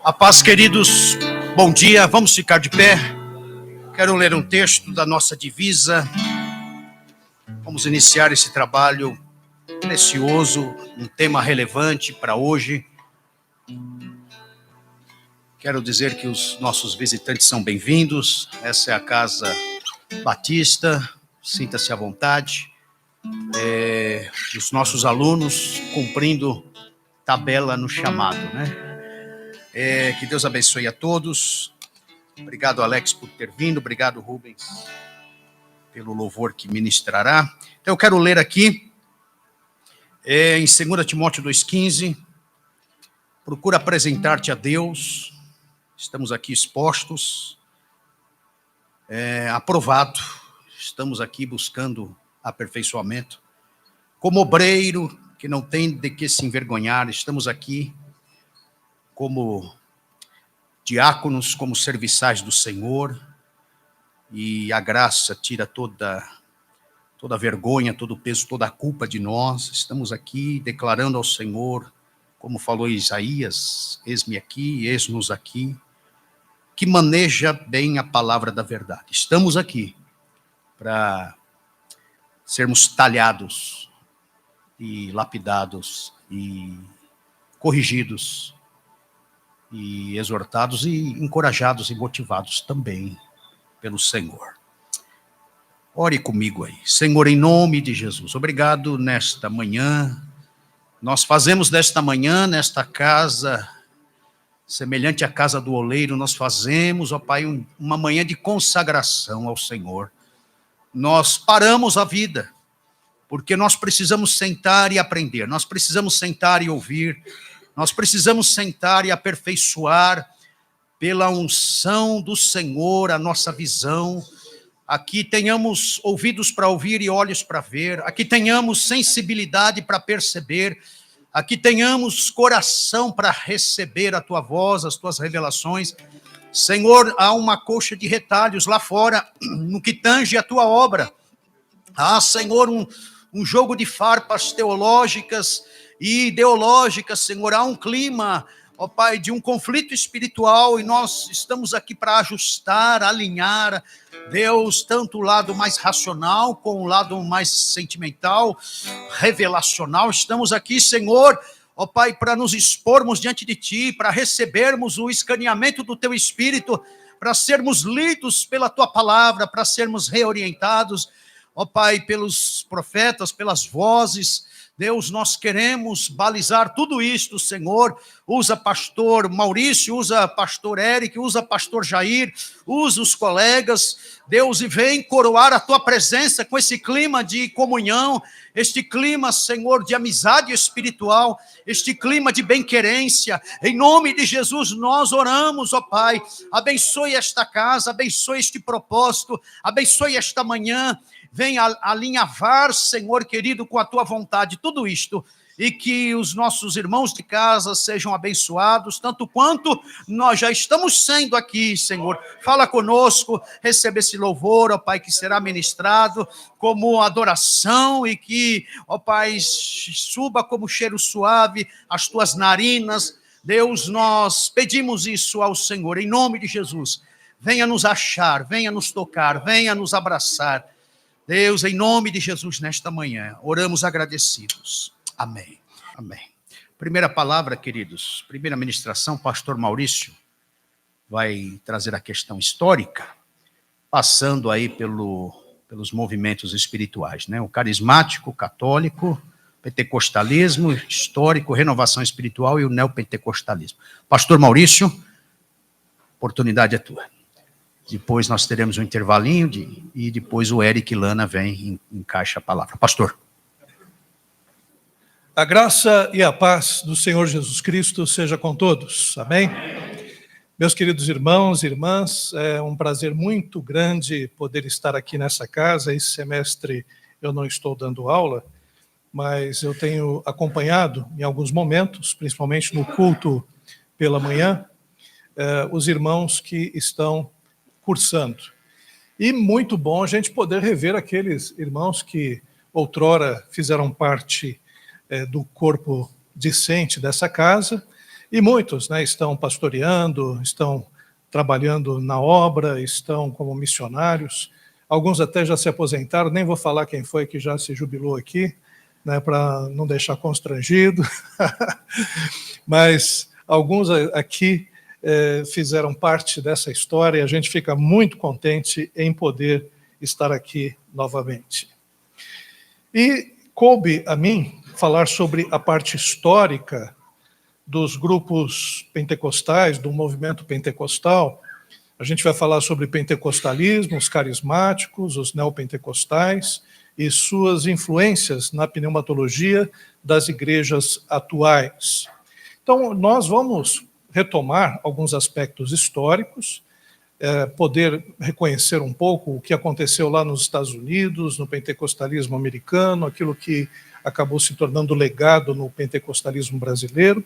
A paz, queridos, bom dia, vamos ficar de pé. Quero ler um texto da nossa divisa. Vamos iniciar esse trabalho precioso, um tema relevante para hoje. Quero dizer que os nossos visitantes são bem-vindos. Essa é a Casa Batista, sinta-se à vontade. Os nossos alunos cumprindo tabela no chamado, né? Que Deus abençoe a todos. Obrigado, Alex, por ter vindo. Obrigado, Rubens, pelo louvor que ministrará. Então, eu quero ler aqui, em 2 Timóteo 2,15. Procura apresentar-te a Deus. Estamos aqui expostos. Aprovado. Estamos aqui buscando aperfeiçoamento. Como obreiro, que não tem de que se envergonhar, estamos aqui como diáconos, como serviçais do Senhor, e a graça tira toda a vergonha, todo o peso, toda a culpa de nós. Estamos aqui declarando ao Senhor, como falou Isaías, eis-me aqui, eis-nos aqui, que maneja bem a palavra da verdade. Estamos aqui para sermos talhados e lapidados e corrigidos e exortados e encorajados e motivados também pelo Senhor. Ore comigo aí. Senhor, em nome de Jesus, obrigado nesta manhã. Nós fazemos desta manhã, nesta casa, semelhante à casa do oleiro, nós fazemos, ó Pai, uma manhã de consagração ao Senhor. Nós paramos a vida, porque nós precisamos sentar e aprender, nós precisamos sentar e ouvir, nós precisamos sentar e aperfeiçoar pela unção do Senhor a nossa visão. Aqui tenhamos ouvidos para ouvir e olhos para ver. Aqui tenhamos sensibilidade para perceber. Aqui tenhamos coração para receber a Tua voz, as Tuas revelações. Senhor, há uma coxa de retalhos lá fora, no que tange a Tua obra. Há, Senhor, um jogo de farpas teológicas e ideológicas, Senhor. Há um clima, ó Pai, de um conflito espiritual, e nós estamos aqui para ajustar, alinhar, Deus, tanto o lado mais racional com o lado mais sentimental, revelacional. Estamos aqui, Senhor, ó Pai, para nos expormos diante de Ti, para recebermos o escaneamento do Teu Espírito, para sermos lidos pela Tua palavra, para sermos reorientados, ó Pai, pelos profetas, pelas vozes. Deus, nós queremos balizar tudo isto, Senhor. Usa pastor Maurício, usa pastor Eric, usa pastor Jair, usa os colegas, Deus, e vem coroar a Tua presença com esse clima de comunhão, este clima, Senhor, de amizade espiritual, este clima de bem-querência. Em nome de Jesus nós oramos, ó Pai. Abençoe esta casa, abençoe este propósito, abençoe esta manhã. Venha alinhavar, Senhor querido, com a Tua vontade, tudo isto, e que os nossos irmãos de casa sejam abençoados, tanto quanto nós já estamos sendo aqui, Senhor. Fala conosco, receba esse louvor, ó Pai, que será ministrado como adoração, e que, ó Pai, suba como cheiro suave as Tuas narinas. Deus, nós pedimos isso ao Senhor, em nome de Jesus. Venha nos achar, venha nos tocar, venha nos abraçar. Deus, em nome de Jesus, nesta manhã, oramos agradecidos. Amém. Amém. Primeira palavra, queridos, primeira ministração, pastor Maurício vai trazer a questão histórica, passando aí pelos movimentos espirituais, né? O carismático, o católico, pentecostalismo, histórico, renovação espiritual e o neopentecostalismo. Pastor Maurício, oportunidade é tua. Depois nós teremos um intervalinho e depois o Eric Lana vem e encaixa a palavra. Pastor. A graça e a paz do Senhor Jesus Cristo seja com todos. Amém? Meus queridos irmãos e irmãs, é um prazer muito grande poder estar aqui nessa casa. Esse semestre eu não estou dando aula, mas eu tenho acompanhado em alguns momentos, principalmente no culto pela manhã, os irmãos que estão cursando. E muito bom a gente poder rever aqueles irmãos que outrora fizeram parte do corpo discente dessa casa E muitos, né, estão pastoreando, estão trabalhando na obra, estão como missionários. Alguns até já se aposentaram, nem vou falar quem foi que já se jubilou aqui, né, para não deixar constrangido. Mas alguns aqui fizeram parte dessa história e a gente fica muito contente em poder estar aqui novamente. E coube a mim falar sobre a parte histórica dos grupos pentecostais, do movimento pentecostal. A gente vai falar sobre pentecostalismo, os carismáticos, os neopentecostais e suas influências na pneumatologia das igrejas atuais. Então, nós vamos retomar alguns aspectos históricos, poder reconhecer um pouco o que aconteceu lá nos Estados Unidos, no pentecostalismo americano, aquilo que acabou se tornando legado no pentecostalismo brasileiro.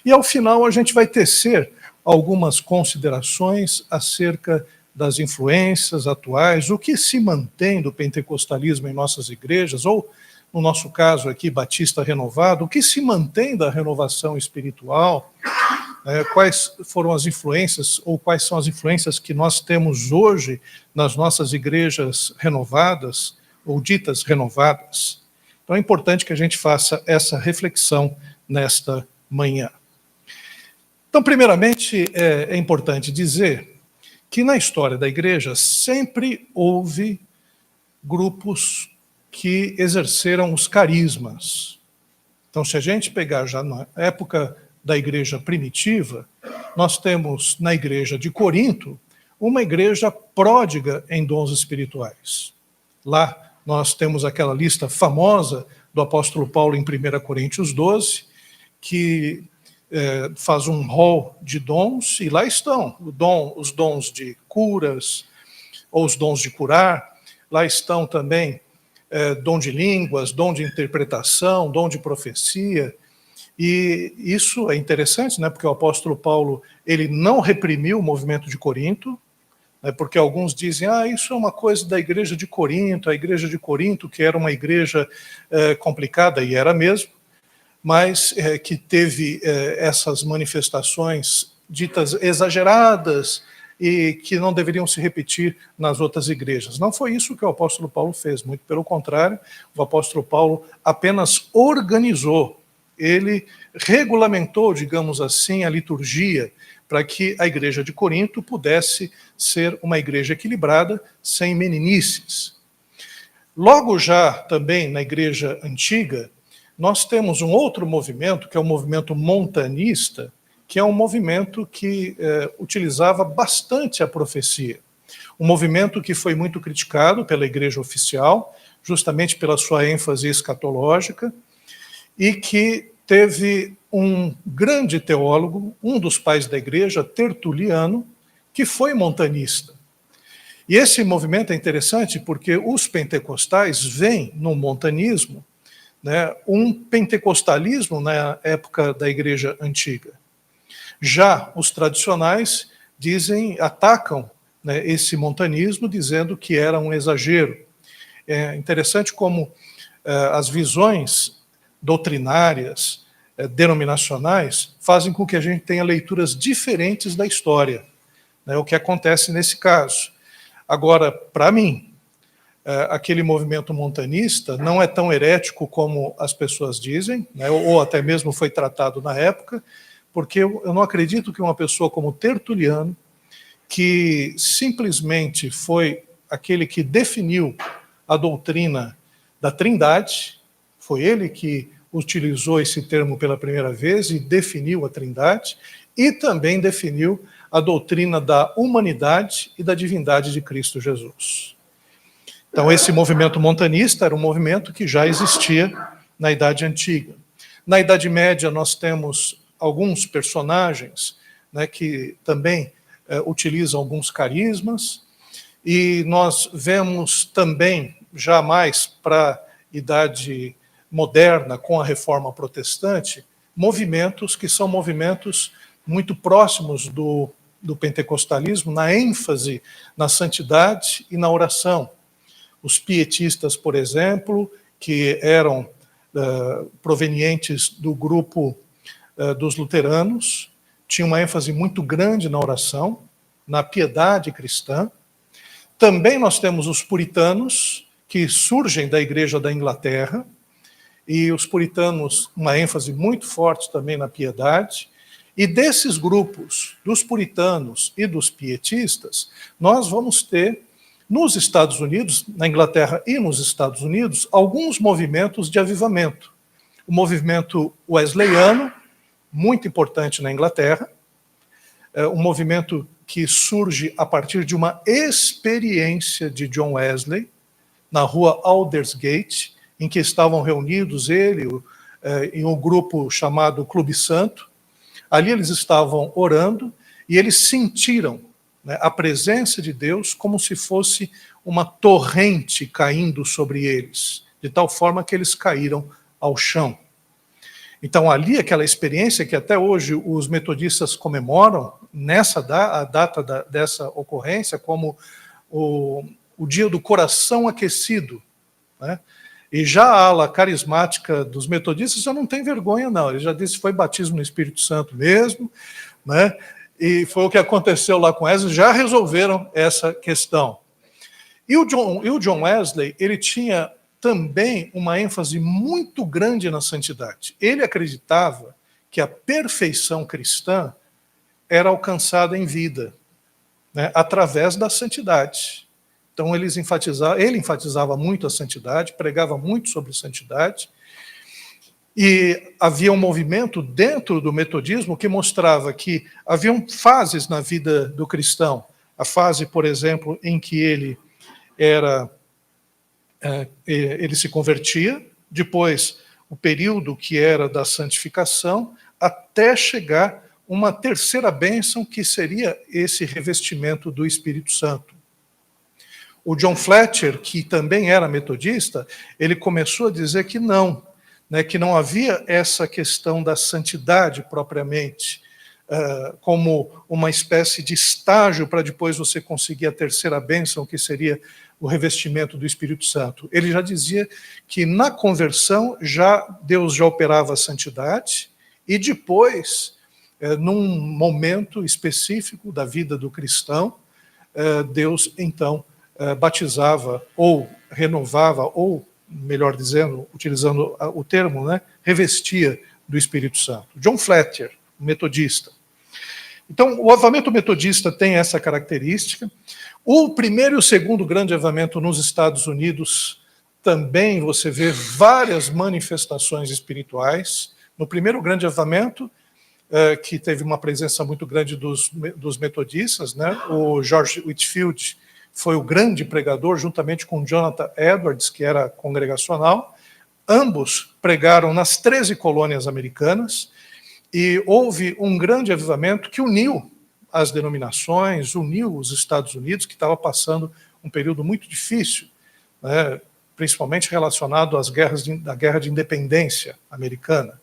E, ao final, a gente vai tecer algumas considerações acerca das influências atuais, o que se mantém do pentecostalismo em nossas igrejas, ou, no nosso caso aqui, Batista Renovado, o que se mantém da renovação espiritual, quais foram as influências, ou quais são as influências que nós temos hoje nas nossas igrejas renovadas, ou ditas renovadas. Então é importante que a gente faça essa reflexão nesta manhã. Então, primeiramente, é importante dizer que na história da igreja sempre houve grupos que exerceram os carismas. Então, se a gente pegar já na época da igreja primitiva, nós temos na igreja de Corinto uma igreja pródiga em dons espirituais. Lá nós temos aquela lista famosa do apóstolo Paulo em 1 Coríntios 12, que faz um rol de dons, e lá estão os dons de curas, ou os dons de curar, lá estão também dom de línguas, dom de interpretação, dom de profecia. E isso é interessante, né, porque o apóstolo Paulo ele não reprimiu o movimento de Corinto, né, porque alguns dizem, isso é uma coisa da igreja de Corinto, a igreja de Corinto, que era uma igreja complicada, e era mesmo, mas que teve essas manifestações ditas exageradas e que não deveriam se repetir nas outras igrejas. Não foi isso que o apóstolo Paulo fez, muito pelo contrário, o apóstolo Paulo apenas organizou, ele regulamentou, digamos assim, a liturgia para que a igreja de Corinto pudesse ser uma igreja equilibrada, sem meninices. Logo já também na igreja antiga, nós temos um outro movimento, que é o movimento montanista, que é um movimento que utilizava bastante a profecia. Um movimento que foi muito criticado pela igreja oficial, justamente pela sua ênfase escatológica, e que teve um grande teólogo, um dos pais da igreja, Tertuliano, que foi montanista. E esse movimento é interessante porque os pentecostais veem no montanismo, né, um pentecostalismo na época da igreja antiga. Já os tradicionais atacam, né, esse montanismo, dizendo que era um exagero. É interessante como as visões doutrinárias, denominacionais, fazem com que a gente tenha leituras diferentes da história, né, o que acontece nesse caso. Agora, para mim, aquele movimento montanista não é tão herético como as pessoas dizem, né, ou até mesmo foi tratado na época, porque eu não acredito que uma pessoa como Tertuliano, que simplesmente foi aquele que definiu a doutrina da Trindade, foi ele que utilizou esse termo pela primeira vez e definiu a Trindade, e também definiu a doutrina da humanidade e da divindade de Cristo Jesus. Então, esse movimento montanista era um movimento que já existia na Idade Antiga. Na Idade Média, nós temos alguns personagens, né, que também utilizam alguns carismas, e nós vemos também, já mais para a Idade Moderna, com a Reforma Protestante, movimentos que são movimentos muito próximos do pentecostalismo, na ênfase na santidade e na oração. Os pietistas, por exemplo, que eram provenientes do grupo dos luteranos, tinha uma ênfase muito grande na oração, na piedade cristã. Também nós temos os puritanos, que surgem da Igreja da Inglaterra, e os puritanos, uma ênfase muito forte também na piedade. E desses grupos, dos puritanos e dos pietistas, nós vamos ter, nos Estados Unidos, na Inglaterra e nos Estados Unidos, alguns movimentos de avivamento. O movimento wesleyano, muito importante na Inglaterra, um movimento que surge a partir de uma experiência de John Wesley, na rua Aldersgate, em que estavam reunidos ele e um grupo chamado Clube Santo. Ali eles estavam orando e eles sentiram, né, a presença de Deus como se fosse uma torrente caindo sobre eles, de tal forma que eles caíram ao chão. Então ali aquela experiência que até hoje os metodistas comemoram, a data dessa ocorrência, como o dia do coração aquecido, né? E já a ala carismática dos metodistas já não tem vergonha, não. Ele já disse que foi batismo no Espírito Santo mesmo, né? E foi o que aconteceu lá com Wesley, já resolveram essa questão. E o John Wesley, ele tinha também uma ênfase muito grande na santidade. Ele acreditava que a perfeição cristã era alcançada em vida, né, através da santidade. Então ele enfatizava muito a santidade, pregava muito sobre santidade, e havia um movimento dentro do metodismo que mostrava que haviam fases na vida do cristão. A fase, por exemplo, em que ele se convertia, depois o período que era da santificação, até chegar uma terceira bênção, que seria esse revestimento do Espírito Santo. O John Fletcher, que também era metodista, ele começou a dizer que não, né, que não havia essa questão da santidade propriamente, como uma espécie de estágio para depois você conseguir a terceira bênção, que seria o revestimento do Espírito Santo. Ele já dizia que na conversão Deus já operava a santidade, e depois, num momento específico da vida do cristão, Deus então batizava ou renovava, ou melhor dizendo, utilizando o termo, né, revestia do Espírito Santo. John Fletcher, metodista. Então, o avivamento metodista tem essa característica. O primeiro e o segundo grande avivamento nos Estados Unidos também você vê várias manifestações espirituais. No primeiro grande avivamento, que teve uma presença muito grande dos metodistas, né, o George Whitefield foi o grande pregador, juntamente com Jonathan Edwards, que era congregacional. Ambos pregaram nas 13 colônias americanas, e houve um grande avivamento que uniu as denominações, uniu os Estados Unidos, que estava passando um período muito difícil, né, principalmente relacionado à Guerra de Independência americana.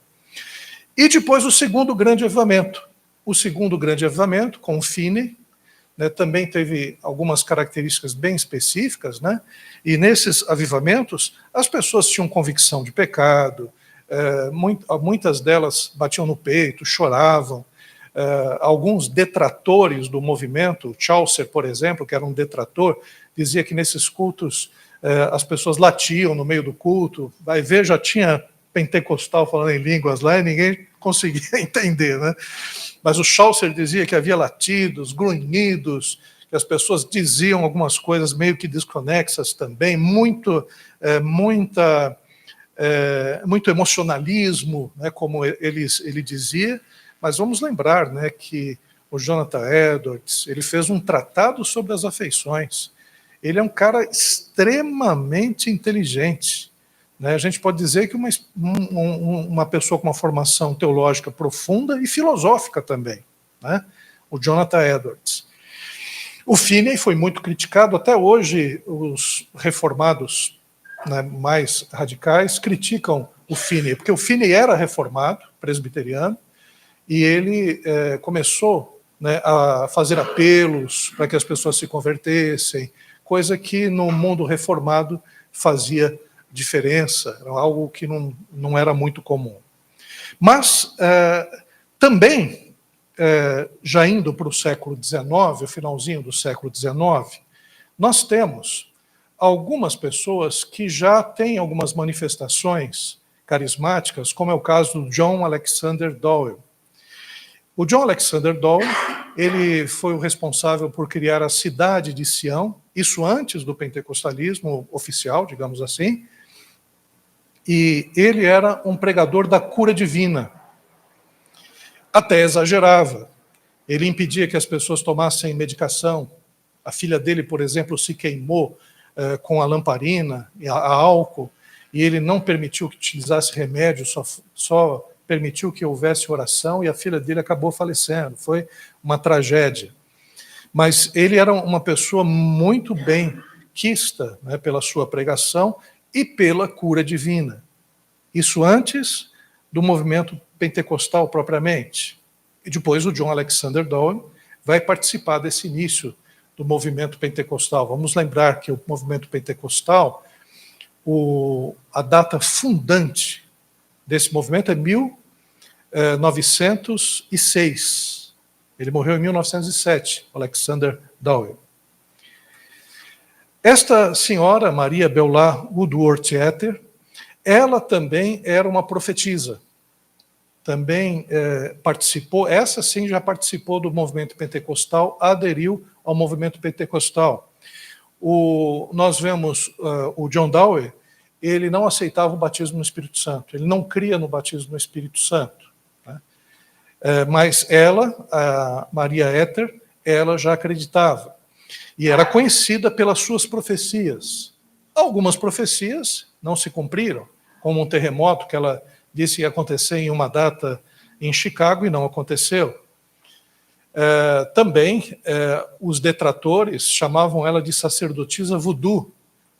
E depois o segundo grande avivamento. O segundo grande avivamento, com o Finney, né, também teve algumas características bem específicas, né? E nesses avivamentos as pessoas tinham convicção de pecado, muitas delas batiam no peito, choravam. Alguns detratores do movimento, Chaucer, por exemplo, que era um detrator, dizia que nesses cultos as pessoas latiam no meio do culto. Vai ver, já tinha pentecostal falando em línguas lá e ninguém conseguia entender, né? Mas o Chaucer dizia que havia latidos, grunhidos, que as pessoas diziam algumas coisas meio que desconexas também, muito emocionalismo, né, como ele dizia. Mas vamos lembrar, né, que o Jonathan Edwards, ele fez um tratado sobre as afeições. Ele é um cara extremamente inteligente, né? A gente pode dizer que uma pessoa com uma formação teológica profunda e filosófica também, né? O Jonathan Edwards. O Finney foi muito criticado. Até hoje os reformados, né, mais radicais criticam o Finney, porque o Finney era reformado, presbiteriano, e ele começou, né, a fazer apelos para que as pessoas se convertessem, coisa que no mundo reformado fazia diferença, era algo que não era muito comum. Mas Também, já indo para o século XIX, o finalzinho do século XIX, nós temos algumas pessoas que já têm algumas manifestações carismáticas, como é o caso do John Alexander Doyle. O John Alexander Doyle, ele foi o responsável por criar a cidade de Sião, isso antes do pentecostalismo oficial, digamos assim, e ele era um pregador da cura divina. Até exagerava. Ele impedia que as pessoas tomassem medicação. A filha dele, por exemplo, se queimou com a lamparina, a álcool, e ele não permitiu que utilizasse remédio, só permitiu que houvesse oração, e a filha dele acabou falecendo. Foi uma tragédia. Mas ele era uma pessoa muito bem quista, né, pela sua pregação e pela cura divina. Isso antes do movimento pentecostal propriamente. E depois o John Alexander Doyle vai participar desse início do movimento pentecostal. Vamos lembrar que o movimento pentecostal, a data fundante desse movimento é 1906. Ele morreu em 1907, Alexander Doyle. Esta senhora, Maria Beulah Woodworth Etter, ela também era uma profetisa. Também participou, essa sim já participou do movimento pentecostal, aderiu ao movimento pentecostal. Nós vemos o John Dowie, ele não aceitava o batismo no Espírito Santo, ele não cria no batismo no Espírito Santo. Né? Mas ela, a Maria Etter, ela já acreditava. E era conhecida pelas suas profecias. Algumas profecias não se cumpriram, como um terremoto que ela disse que ia acontecer em uma data em Chicago e não aconteceu. Também os detratores chamavam ela de sacerdotisa voodoo,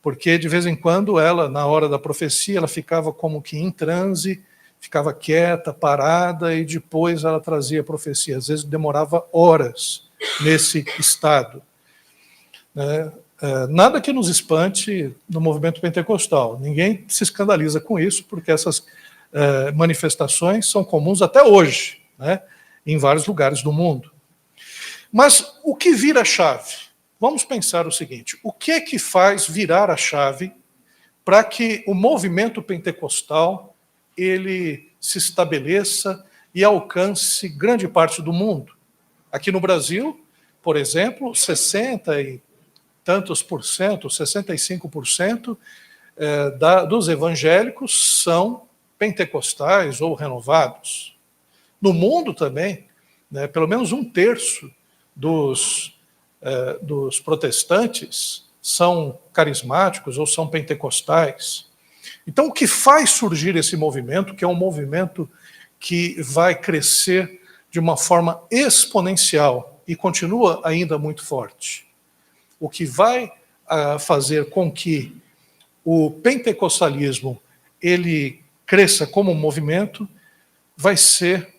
porque de vez em quando ela, na hora da profecia, ela ficava como que em transe, ficava quieta, parada, e depois ela trazia a profecia. Às vezes demorava horas nesse estado. Nada que nos espante no movimento pentecostal. Ninguém se escandaliza com isso, porque essas manifestações são comuns até hoje, né, em vários lugares do mundo. Mas o que vira a chave? Vamos pensar o seguinte: o que é que faz virar a chave para que o movimento pentecostal ele se estabeleça e alcance grande parte do mundo? Aqui no Brasil, por exemplo, 60 e tantos por cento, 65% dos evangélicos são pentecostais ou renovados. No mundo também, né, pelo menos 1/3 dos protestantes são carismáticos ou são pentecostais. Então, o que faz surgir esse movimento, que é um movimento que vai crescer de uma forma exponencial e continua ainda muito forte? O que vai fazer com que o pentecostalismo ele cresça como movimento vai ser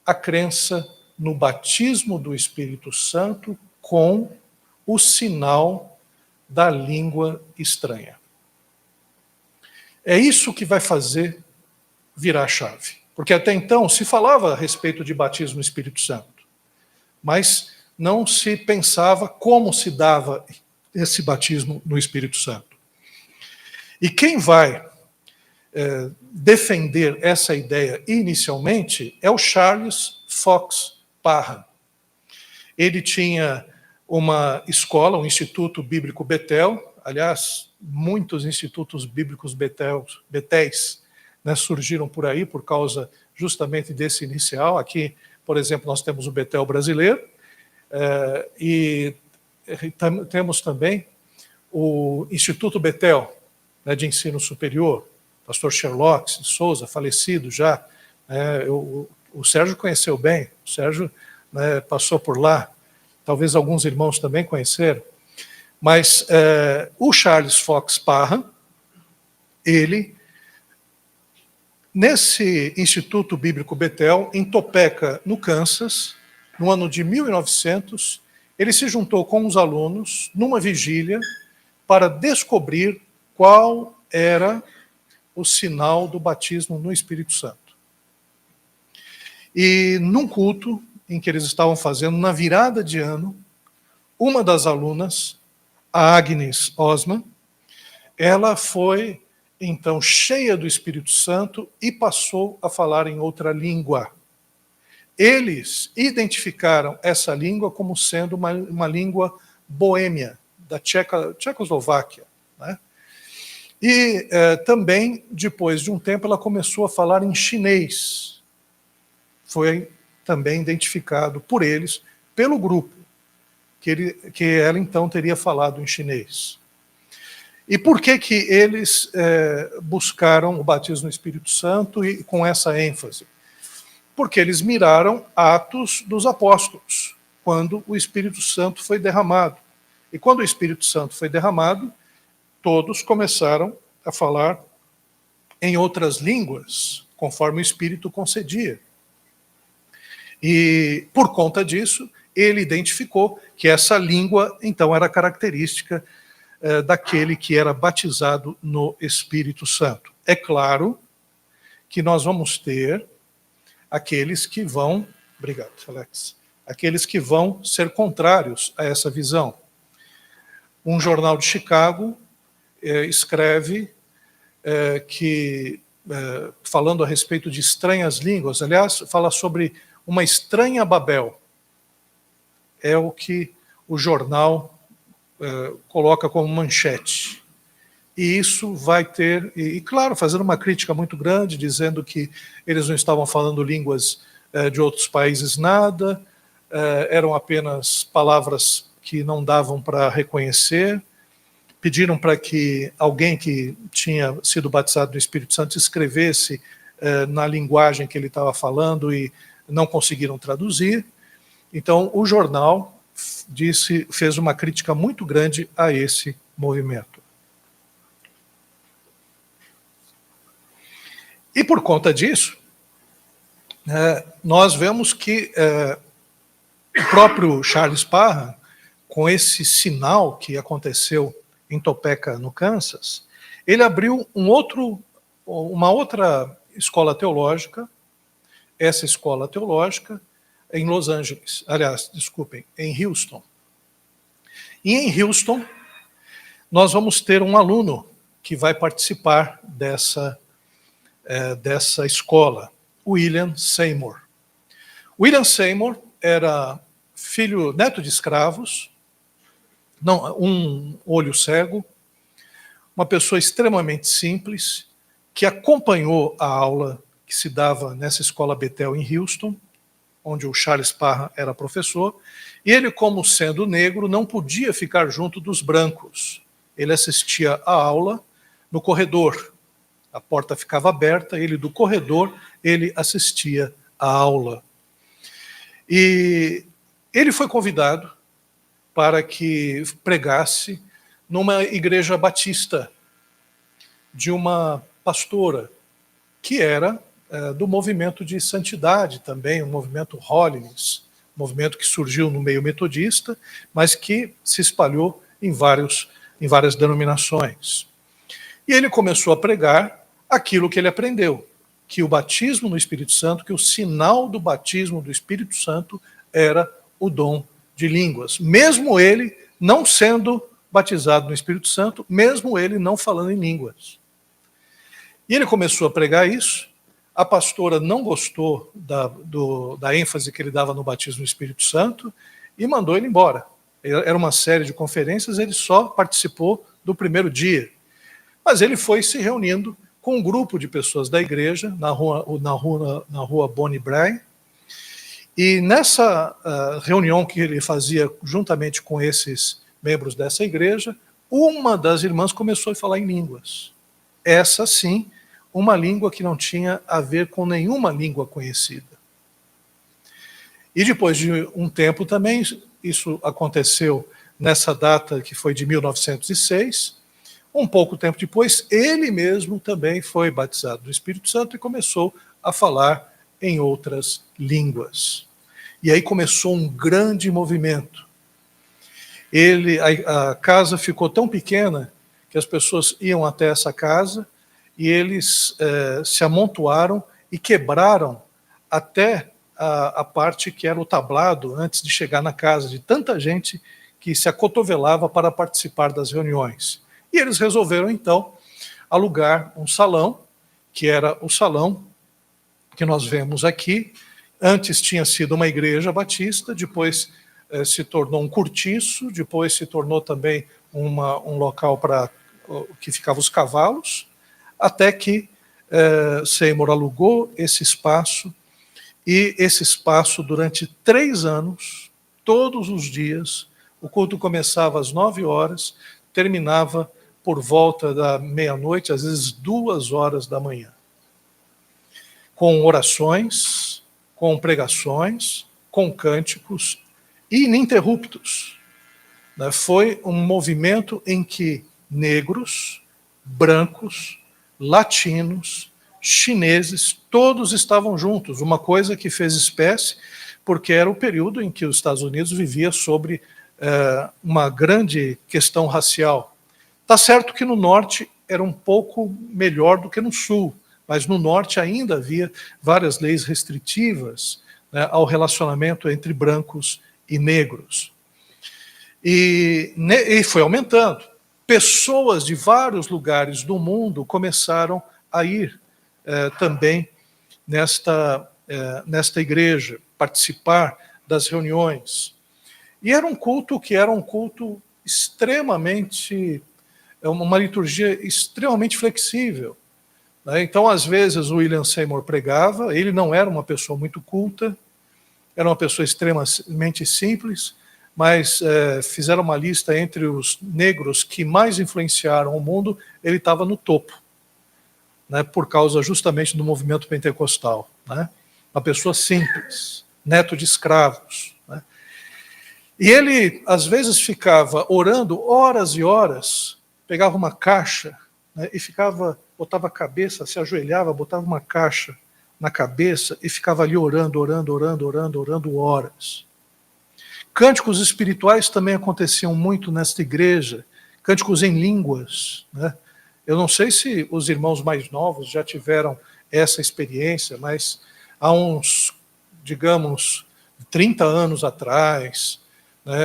a crença no batismo do Espírito Santo com o sinal da língua estranha. É isso que vai fazer virar a chave. Porque até então se falava a respeito de batismo no Espírito Santo, mas não se pensava como se dava esse batismo no Espírito Santo. E quem vai defender essa ideia inicialmente é o Charles Fox Parham. Ele tinha uma escola, um Instituto Bíblico Betel, aliás, muitos institutos bíblicos betéis, né, surgiram por aí por causa justamente desse inicial. Aqui, por exemplo, nós temos o Betel brasileiro, e temos também o Instituto Betel, né, de ensino superior, pastor Sherlock de Souza, falecido já. O Sérgio conheceu bem, o Sérgio, né, passou por lá, talvez alguns irmãos também conheceram, mas o Charles Fox Parham, ele, nesse Instituto Bíblico Betel, em Topeka, no Kansas, no ano de 1900, ele se juntou com os alunos numa vigília para descobrir qual era o sinal do batismo no Espírito Santo. E num culto em que eles estavam fazendo, na virada de ano, uma das alunas, a Agnes Osman, ela foi, então, cheia do Espírito Santo e passou a falar em outra língua. Eles identificaram essa língua como sendo uma língua boêmia, da Tchecoslováquia, né? E também, depois de um tempo, ela começou a falar em chinês. Foi também identificado por eles, pelo grupo, que ela então teria falado em chinês. E por que eles buscaram o batismo no Espírito Santo e com essa ênfase? Porque eles miraram Atos dos Apóstolos, quando o Espírito Santo foi derramado. E quando o Espírito Santo foi derramado, todos começaram a falar em outras línguas, conforme o Espírito concedia. E, por conta disso, ele identificou que essa língua, então, era característica daquele que era batizado no Espírito Santo. É claro que nós vamos ter aqueles que vão... Obrigado, Alex. Aqueles que vão ser contrários a essa visão. Um jornal de Chicago escreve que, falando a respeito de estranhas línguas, aliás, fala sobre uma estranha Babel. É o que o jornal coloca como manchete. E isso vai ter, e claro, fazendo uma crítica muito grande, dizendo que eles não estavam falando línguas de outros países nada, eram apenas palavras que não davam para reconhecer. Pediram para que alguém que tinha sido batizado no Espírito Santo escrevesse na linguagem que ele estava falando e não conseguiram traduzir. Então, o jornal fez uma crítica muito grande a esse movimento. E por conta disso, nós vemos que o próprio Charles Parham, com esse sinal que aconteceu em Topeka, no Kansas, ele abriu uma outra escola teológica, essa escola teológica, em Los Angeles, aliás, desculpem, em Houston. E em Houston, nós vamos ter um aluno que vai participar dessa escola, William Seymour. William Seymour era neto de escravos, um olho cego, uma pessoa extremamente simples, que acompanhou a aula que se dava nessa escola Bethel em Houston, onde o Charles Parham era professor, e ele, como sendo negro, não podia ficar junto dos brancos. Ele assistia à aula no corredor. A porta ficava aberta, ele do corredor, ele assistia à aula. E ele foi convidado para que pregasse numa igreja batista de uma pastora que era do movimento de santidade também, o movimento Holiness, movimento que surgiu no meio metodista, mas que se espalhou em várias denominações. E ele começou a pregar aquilo que ele aprendeu, que o batismo no Espírito Santo, que o sinal do batismo do Espírito Santo era o dom de línguas, mesmo ele não sendo batizado no Espírito Santo, mesmo ele não falando em línguas. E ele começou a pregar isso, a pastora não gostou da ênfase que ele dava no batismo no Espírito Santo e mandou ele embora. Era uma série de conferências, ele só participou do primeiro dia. Mas ele foi se reunindo com um grupo de pessoas da igreja, na rua Bonnie Brae, e nessa reunião que ele fazia juntamente com esses membros dessa igreja, uma das irmãs começou a falar em línguas. Essa, sim, uma língua que não tinha a ver com nenhuma língua conhecida. E depois de um tempo também, isso aconteceu nessa data que foi de 1906, um pouco tempo depois, ele mesmo também foi batizado do Espírito Santo e começou a falar em outras línguas. E aí começou um grande movimento. A casa ficou tão pequena que as pessoas iam até essa casa e eles se amontoaram e quebraram até a parte que era o tablado antes de chegar na casa, de tanta gente que se acotovelava para participar das reuniões. E eles resolveram, então, alugar um salão, que era o salão que nós vemos aqui. Antes tinha sido uma igreja batista, depois se tornou um cortiço, depois se tornou também um local para que ficavam os cavalos, até que Seymour alugou esse espaço, e esse espaço, durante 3 anos, todos os dias, o culto começava às 9 horas, terminava por volta da meia-noite, às vezes 2 horas da manhã. Com orações, com pregações, com cânticos ininterruptos. Foi um movimento em que negros, brancos, latinos, chineses, todos estavam juntos, uma coisa que fez espécie, porque era o período em que os Estados Unidos vivia sobre uma grande questão racial. Está certo que no norte era um pouco melhor do que no sul, mas no norte ainda havia várias leis restritivas, né, ao relacionamento entre brancos e negros. E foi aumentando. Pessoas de vários lugares do mundo começaram a ir também nesta igreja, participar das reuniões. E era um culto extremamente, uma liturgia extremamente flexível. Então, às vezes, o William Seymour pregava, ele não era uma pessoa muito culta, era uma pessoa extremamente simples, mas fizeram uma lista entre os negros que mais influenciaram o mundo, ele estava no topo, né, por causa justamente do movimento pentecostal. Né? Uma pessoa simples, neto de escravos. Né? E ele, às vezes, ficava orando horas e horas, pegava uma caixa, né, e botava a cabeça, se ajoelhava, botava uma caixa na cabeça e ficava ali orando horas. Cânticos espirituais também aconteciam muito nesta igreja, cânticos em línguas. Né? Eu não sei se os irmãos mais novos já tiveram essa experiência, mas há uns, digamos, 30 anos atrás, né,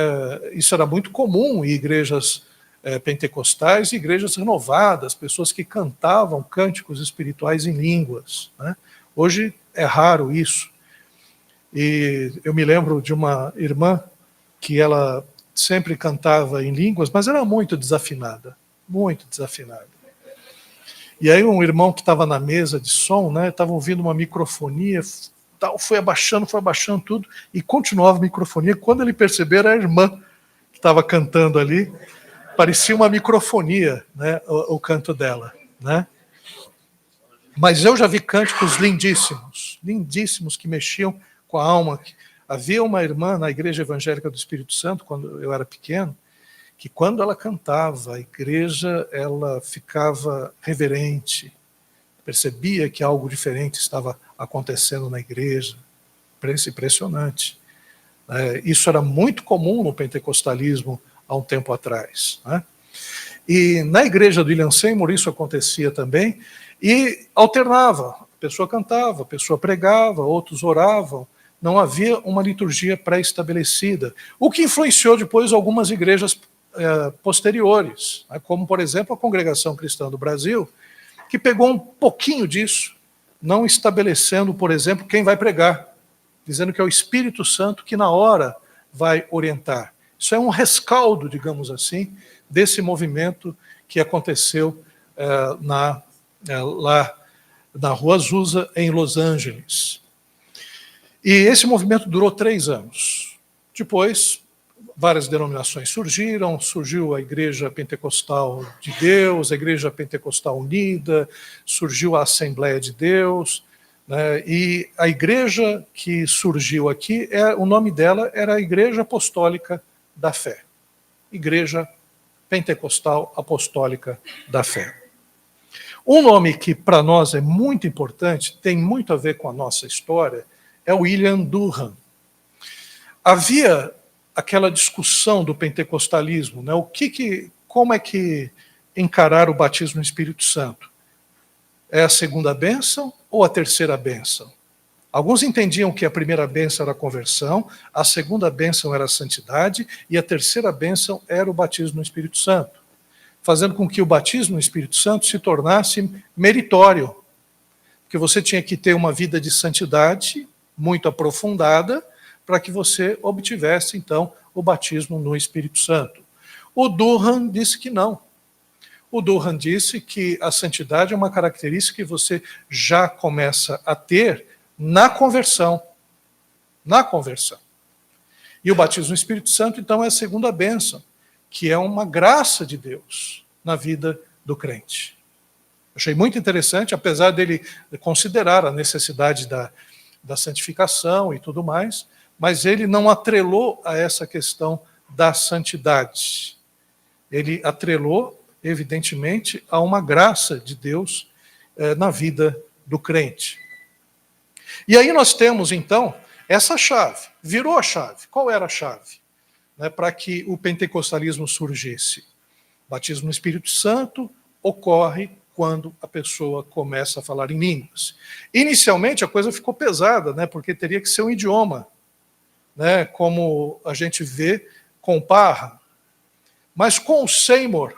isso era muito comum em igrejas pentecostais e igrejas renovadas, pessoas que cantavam cânticos espirituais em línguas. Né? Hoje é raro isso. E eu me lembro de uma irmã que ela sempre cantava em línguas, mas era muito desafinada, muito desafinada. E aí um irmão que estava na mesa de som, né, estava ouvindo uma microfonia, tal, foi abaixando tudo, e continuava a microfonia. Quando ele percebeu, era a irmã que estava cantando ali, parecia uma microfonia, né, o canto dela. Né? Mas eu já vi cânticos lindíssimos, lindíssimos, que mexiam com a alma. Havia uma irmã na Igreja Evangélica do Espírito Santo, quando eu era pequeno, que quando ela cantava, a igreja ela ficava reverente, percebia que algo diferente estava acontecendo na igreja. Impressionante. Isso era muito comum no pentecostalismo há um tempo atrás. Né? E na igreja do William Seymour isso acontecia também, e alternava. A pessoa cantava, a pessoa pregava, outros oravam. Não havia uma liturgia pré-estabelecida, o que influenciou depois algumas igrejas posteriores, né, como, por exemplo, a Congregação Cristã do Brasil, que pegou um pouquinho disso, não estabelecendo, por exemplo, quem vai pregar, dizendo que é o Espírito Santo que na hora vai orientar. Isso é um rescaldo, digamos assim, desse movimento que aconteceu lá na Rua Azusa, em Los Angeles. E esse movimento durou 3 anos. Depois, várias denominações surgiu a Igreja Pentecostal de Deus, a Igreja Pentecostal Unida, surgiu a Assembleia de Deus, né? E a igreja que surgiu aqui, o nome dela era a Igreja Apostólica da Fé. Igreja Pentecostal Apostólica da Fé. Um nome que para nós é muito importante, tem muito a ver com a nossa história, é William Durham. Havia aquela discussão do pentecostalismo, né? Como é que encarar o batismo no Espírito Santo? É a segunda bênção ou a terceira bênção? Alguns entendiam que a primeira bênção era a conversão, a segunda bênção era a santidade e a terceira bênção era o batismo no Espírito Santo, fazendo com que o batismo no Espírito Santo se tornasse meritório, porque você tinha que ter uma vida de santidade muito aprofundada para que você obtivesse, então, o batismo no Espírito Santo. O Durham disse que não. O Durham disse que a santidade é uma característica que você já começa a ter na conversão. Na conversão. E o batismo no Espírito Santo, então, é a segunda bênção, que é uma graça de Deus na vida do crente. Achei muito interessante, apesar dele considerar a necessidade da santificação e tudo mais, mas ele não atrelou a essa questão da santidade. Ele atrelou, evidentemente, a uma graça de Deus na vida do crente. E aí nós temos, então, essa chave. Virou a chave. Qual era a chave? Para que o pentecostalismo surgisse. O batismo no Espírito Santo ocorre quando a pessoa começa a falar em línguas. Inicialmente a coisa ficou pesada, porque teria que ser um idioma, como a gente vê com Parra. Mas com o Seymour,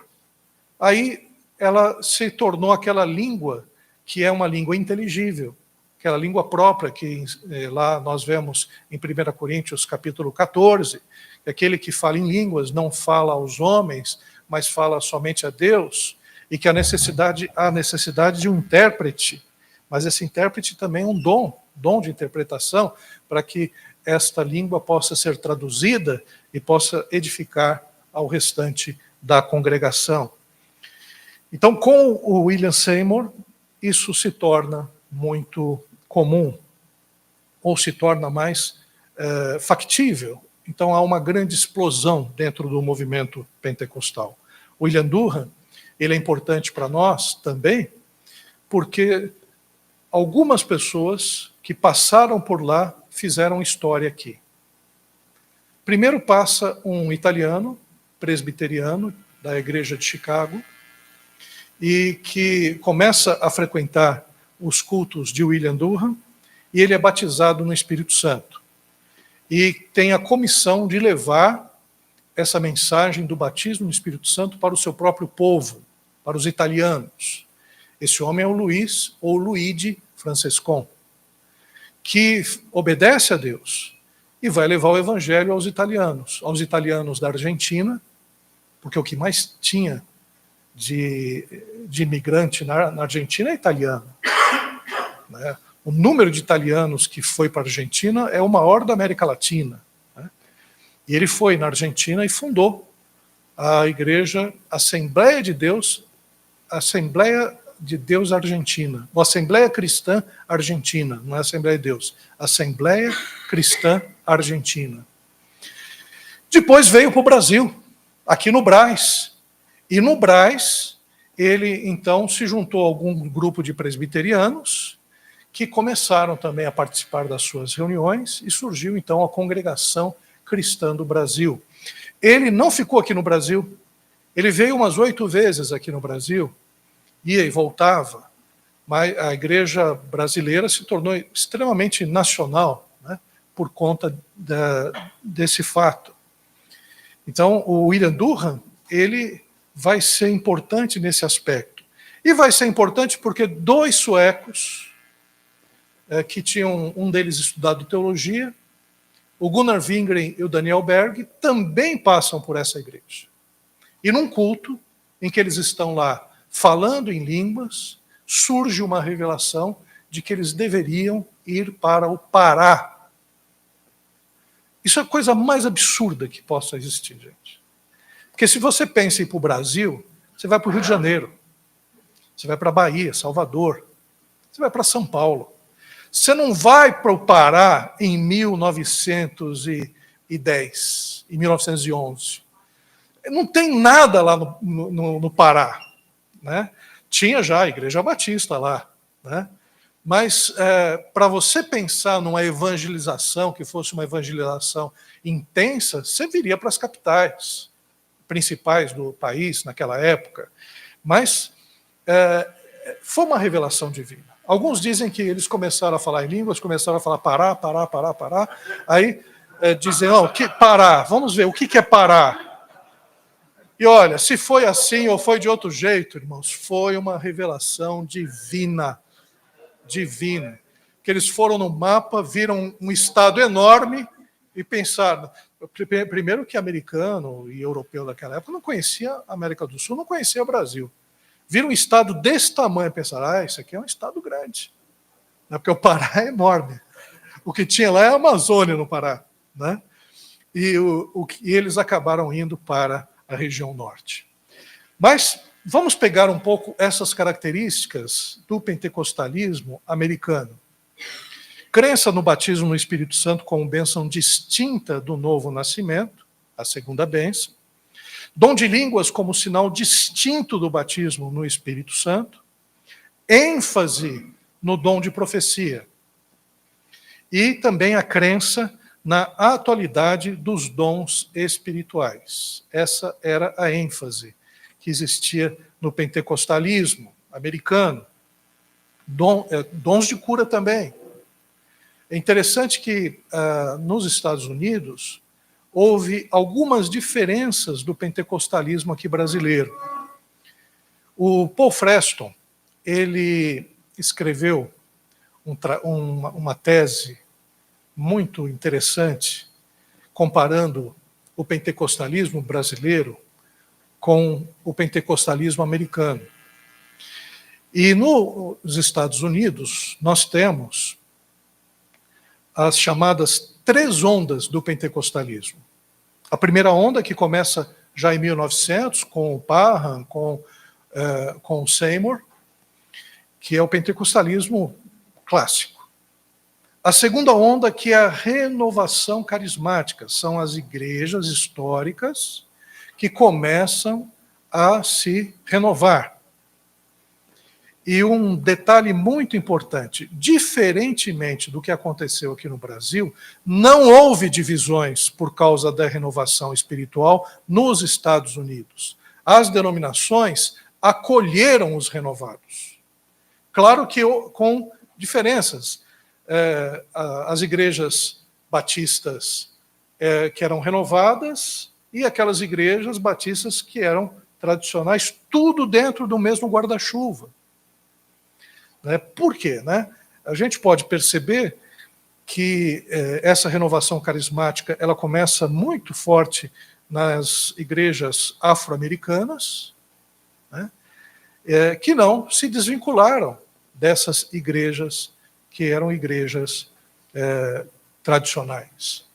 aí ela se tornou aquela língua que é uma língua inteligível, aquela língua própria que lá nós vemos em 1 Coríntios capítulo 14, que aquele que fala em línguas não fala aos homens, mas fala somente a Deus, e que há necessidade de um intérprete, mas esse intérprete também é um dom de interpretação, para que esta língua possa ser traduzida e possa edificar ao restante da congregação. Então, com o William Seymour, isso se torna muito comum, ou se torna mais factível. Então, há uma grande explosão dentro do movimento pentecostal. William Durham, ele é importante para nós também, porque algumas pessoas que passaram por lá fizeram história aqui. Primeiro passa um italiano, presbiteriano, da igreja de Chicago, e que começa a frequentar os cultos de William Durham, e ele é batizado no Espírito Santo. E tem a comissão de levar essa mensagem do batismo no Espírito Santo para o seu próprio povo, para os italianos. Esse homem é o Luiz, ou Luigi Francescon, que obedece a Deus e vai levar o evangelho aos italianos da Argentina, porque o que mais tinha de imigrante na Argentina é italiano. O número de italianos que foi para a Argentina é o maior da América Latina. E ele foi na Argentina e fundou a igreja Assembleia de Deus Argentina, ou Assembleia Cristã Argentina, não é Assembleia de Deus, Assembleia Cristã Argentina. Depois veio para o Brasil, aqui no Brás, e no Brás ele então se juntou a algum grupo de presbiterianos que começaram também a participar das suas reuniões e surgiu então a Congregação Cristã do Brasil. Ele não ficou aqui no Brasil, ele veio umas 8 vezes aqui no Brasil, ia e voltava, mas a igreja brasileira se tornou extremamente nacional, por conta desse fato. Então, o William Durham, ele vai ser importante nesse aspecto. E vai ser importante porque 2 suecos, que tinham um deles estudado teologia, o Gunnar Wingren e o Daniel Berg, também passam por essa igreja. E num culto em que eles estão lá falando em línguas, surge uma revelação de que eles deveriam ir para o Pará. Isso é a coisa mais absurda que possa existir, gente. Porque se você pensa em ir para o Brasil, você vai para o Rio de Janeiro, você vai para a Bahia, Salvador, você vai para São Paulo. Você não vai para o Pará em 1910, em 1911. Não tem nada lá no Pará. Tinha já a Igreja Batista lá. Mas para você pensar numa evangelização, que fosse uma evangelização intensa, você viria para as capitais principais do país naquela época. Mas foi uma revelação divina. Alguns dizem que eles começaram a falar em línguas, começaram a falar parar. Aí dizem, parar, vamos ver, o que é parar? E olha, se foi assim ou foi de outro jeito, irmãos, foi uma revelação divina. Divina. Que eles foram no mapa, viram um estado enorme e pensaram, primeiro que americano e europeu daquela época não conhecia a América do Sul, não conhecia o Brasil. Viram um estado desse tamanho e pensaram, isso aqui é um estado grande. Porque o Pará é enorme. O que tinha lá é a Amazônia no Pará. Né? E eles acabaram indo para a região norte. Mas vamos pegar um pouco essas características do pentecostalismo americano. Crença no batismo no Espírito Santo como bênção distinta do novo nascimento, a segunda bênção. Dom de línguas como sinal distinto do batismo no Espírito Santo. ênfase no dom de profecia. E também a crença na atualidade dos dons espirituais. Essa era a ênfase que existia no pentecostalismo americano. Dons de cura também. É interessante que nos Estados Unidos houve algumas diferenças do pentecostalismo aqui brasileiro. O Paul Freston, ele escreveu uma tese muito interessante, comparando o pentecostalismo brasileiro com o pentecostalismo americano. E nos Estados Unidos, nós temos as chamadas 3 ondas do pentecostalismo. A primeira onda, que começa já em 1900, com o Parham, com o Seymour, que é o pentecostalismo clássico. A segunda onda, que é a renovação carismática, são as igrejas históricas que começam a se renovar. E um detalhe muito importante, diferentemente do que aconteceu aqui no Brasil, não houve divisões por causa da renovação espiritual nos Estados Unidos. As denominações acolheram os renovados. Claro que com diferenças. As igrejas batistas que eram renovadas e aquelas igrejas batistas que eram tradicionais, tudo dentro do mesmo guarda-chuva. Por quê? A gente pode perceber que essa renovação carismática ela começa muito forte nas igrejas afro-americanas, que não se desvincularam dessas igrejas que eram igrejas tradicionais.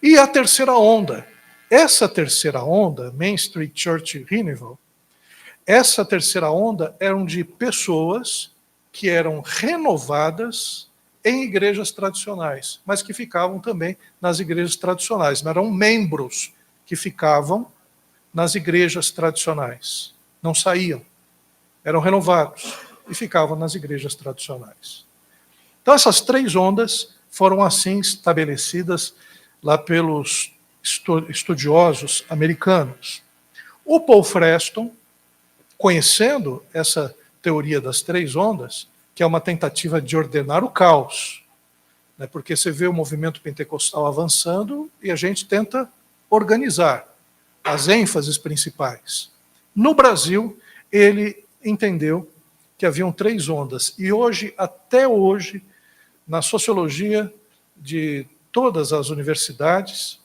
E a terceira onda, essa terceira onda, Main Street Church Revival, essa terceira onda eram de pessoas que eram renovadas em igrejas tradicionais, mas que ficavam também nas igrejas tradicionais, eram membros que ficavam nas igrejas tradicionais, não saíam, eram renovados e ficavam nas igrejas tradicionais. Então, essas 3 ondas foram assim estabelecidas lá pelos estudiosos americanos. O Paul Freston, conhecendo essa teoria das 3 ondas, que é uma tentativa de ordenar o caos, porque você vê o movimento pentecostal avançando e a gente tenta organizar as ênfases principais. No Brasil, ele entendeu que haviam 3 ondas, e hoje, até hoje, na sociologia de todas as universidades,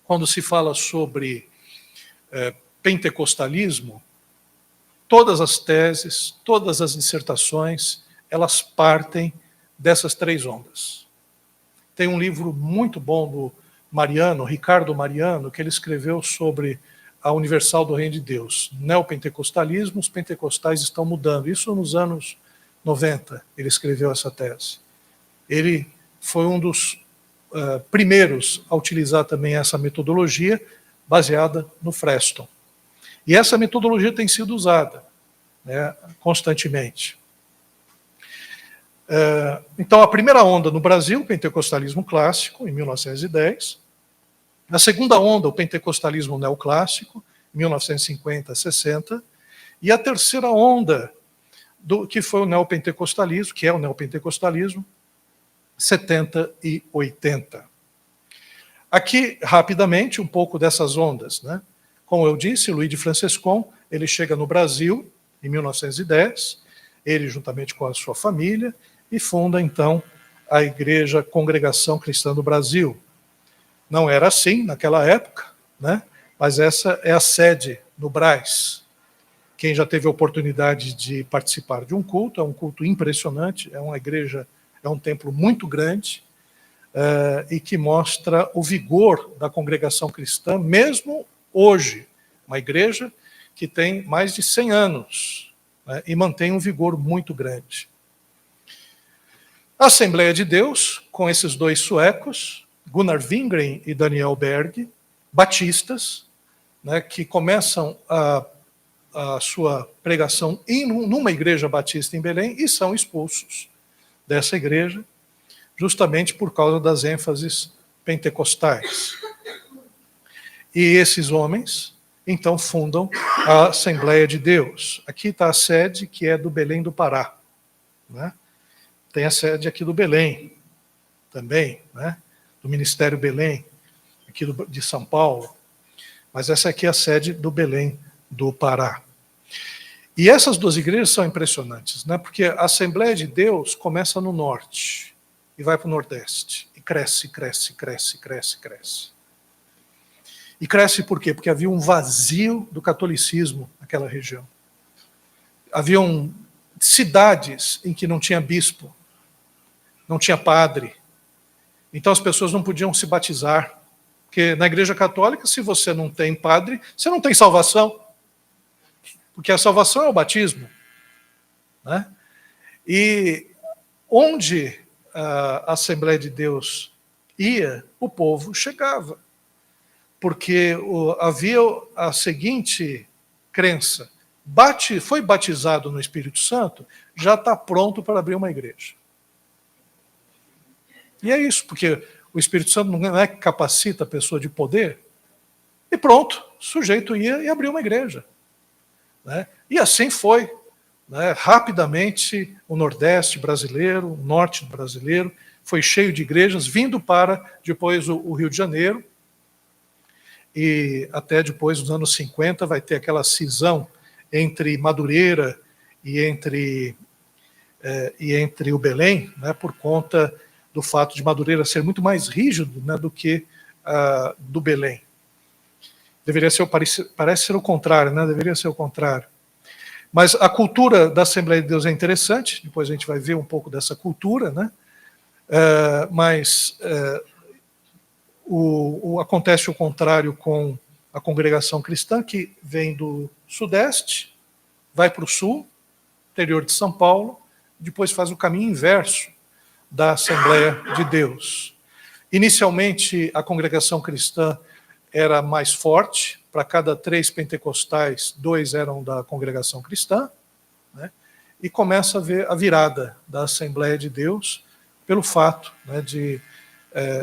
quando se fala sobre pentecostalismo, todas as teses, todas as dissertações, elas partem dessas 3 ondas. Tem um livro muito bom do Mariano, Ricardo Mariano, que ele escreveu sobre a Universal do Reino de Deus. Neopentecostalismo, os pentecostais estão mudando. Isso nos anos 90, ele escreveu essa tese. Ele foi um dos primeiros a utilizar também essa metodologia baseada no Freston. E essa metodologia tem sido usada constantemente. Então, a primeira onda no Brasil, o pentecostalismo clássico, em 1910. A segunda onda, o pentecostalismo neoclássico, 1950 a 60. E a terceira onda do que foi o neopentecostalismo, que é o neopentecostalismo, 70 e 80. Aqui, rapidamente, um pouco dessas ondas, né? Como eu disse, Luís de Franciscon, ele chega no Brasil em 1910, ele juntamente com a sua família, e funda então a Igreja Congregação Cristã do Brasil. Não era assim naquela época, né? Mas essa é a sede no Brás. Quem já teve a oportunidade de participar de um culto, é um culto impressionante, é uma igreja, é um templo muito grande, e que mostra o vigor da congregação cristã, mesmo hoje, uma igreja que tem mais de 100 anos, né, e mantém um vigor muito grande. A Assembleia de Deus, com esses dois suecos, Gunnar Wingren e Daniel Berg, batistas, né, que começam a sua pregação numa igreja batista em Belém e são expulsos dessa igreja, justamente por causa das ênfases pentecostais. E esses homens, então, fundam a Assembleia de Deus. Aqui está a sede, que é do Belém do Pará, né? Tem a sede aqui do Belém, também, né? Do Ministério Belém, aqui de São Paulo. Mas essa aqui é a sede do Belém do Pará. E essas duas igrejas são impressionantes, né? Porque a Assembleia de Deus começa no norte e vai para o nordeste. E cresce, cresce, cresce, cresce, cresce. E cresce por quê? Porque havia um vazio do catolicismo naquela região. Haviam cidades em que não tinha bispo, não tinha padre. Então as pessoas não podiam se batizar. Porque na Igreja Católica, se você não tem padre, você não tem salvação. Porque a salvação é o batismo, né? E onde a Assembleia de Deus ia, o povo chegava. Porque havia a seguinte crença: foi batizado no Espírito Santo, já está pronto para abrir uma igreja. E é isso, porque o Espírito Santo não é que capacita a pessoa de poder, e pronto, o sujeito ia e abriu uma igreja. Né? E assim foi. Né? Rapidamente, o Nordeste brasileiro, o Norte brasileiro, foi cheio de igrejas, vindo para depois o Rio de Janeiro, e até depois, nos anos 50, vai ter aquela cisão entre Madureira e entre o Belém, né, por conta do fato de Madureira ser muito mais rígido, né, do que do Belém. Deveria ser, parece ser o contrário, né? Deveria ser o contrário. Mas a cultura da Assembleia de Deus é interessante, depois a gente vai ver um pouco dessa cultura, né? Acontece o contrário com a congregação cristã, que vem do Sudeste, vai para o Sul, interior de São Paulo, depois faz o caminho inverso da Assembleia de Deus. Inicialmente, a congregação cristã era mais forte, para cada 3 pentecostais, 2 eram da congregação cristã, né? E começa a ver a virada da Assembleia de Deus, pelo fato, né, de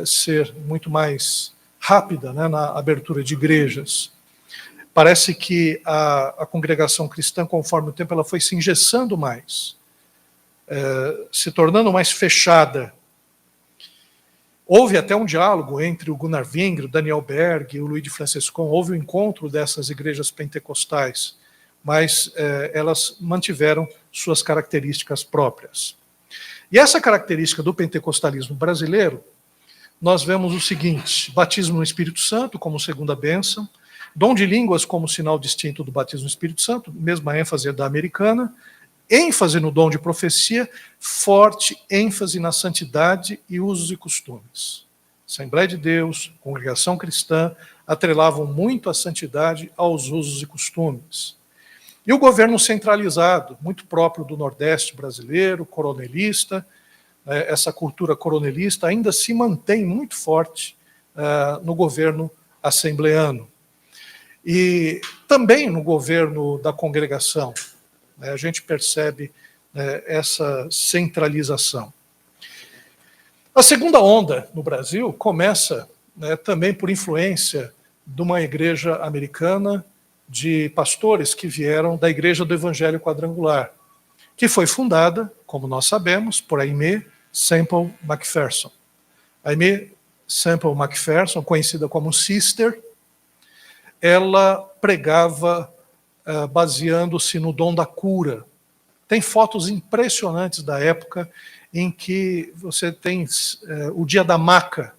ser muito mais rápida, né, na abertura de igrejas. Parece que a congregação cristã, conforme o tempo, ela foi se engessando mais, se tornando mais fechada. Houve até um diálogo entre o Gunnar Wingren, o Daniel Berg e o Luís de Franciscon. Houve um encontro dessas igrejas pentecostais, mas elas mantiveram suas características próprias. E essa característica do pentecostalismo brasileiro, nós vemos o seguinte: batismo no Espírito Santo como segunda bênção, dom de línguas como sinal distinto do batismo no Espírito Santo, mesma ênfase da americana, ênfase no dom de profecia, forte ênfase na santidade e usos e costumes. Assembleia de Deus, congregação cristã, atrelavam muito a santidade aos usos e costumes. E o governo centralizado, muito próprio do Nordeste brasileiro, coronelista, essa cultura coronelista ainda se mantém muito forte no governo assembleano. E também no governo da congregação, a gente percebe essa centralização. A segunda onda no Brasil começa também por influência de uma igreja americana, de pastores que vieram da Igreja do Evangelho Quadrangular, que foi fundada, como nós sabemos, por Aimee Semple McPherson. Aimee Semple McPherson, conhecida como Sister, ela pregava baseando-se no dom da cura. Tem fotos impressionantes da época em que você tem o dia da maca,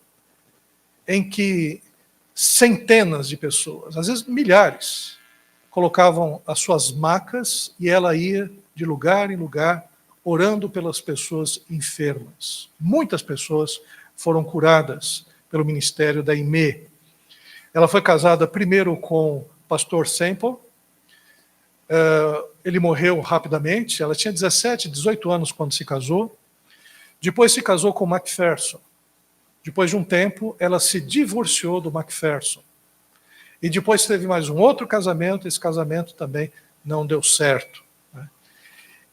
em que centenas de pessoas, às vezes milhares, colocavam as suas macas e ela ia de lugar em lugar orando pelas pessoas enfermas. Muitas pessoas foram curadas pelo ministério da Aimee. Ela foi casada primeiro com o pastor Semple. Ele morreu rapidamente. Ela tinha 17, 18 anos quando se casou. Depois se casou com o McPherson. Depois de um tempo, ela se divorciou do McPherson. E depois teve mais um outro casamento. Esse casamento também não deu certo.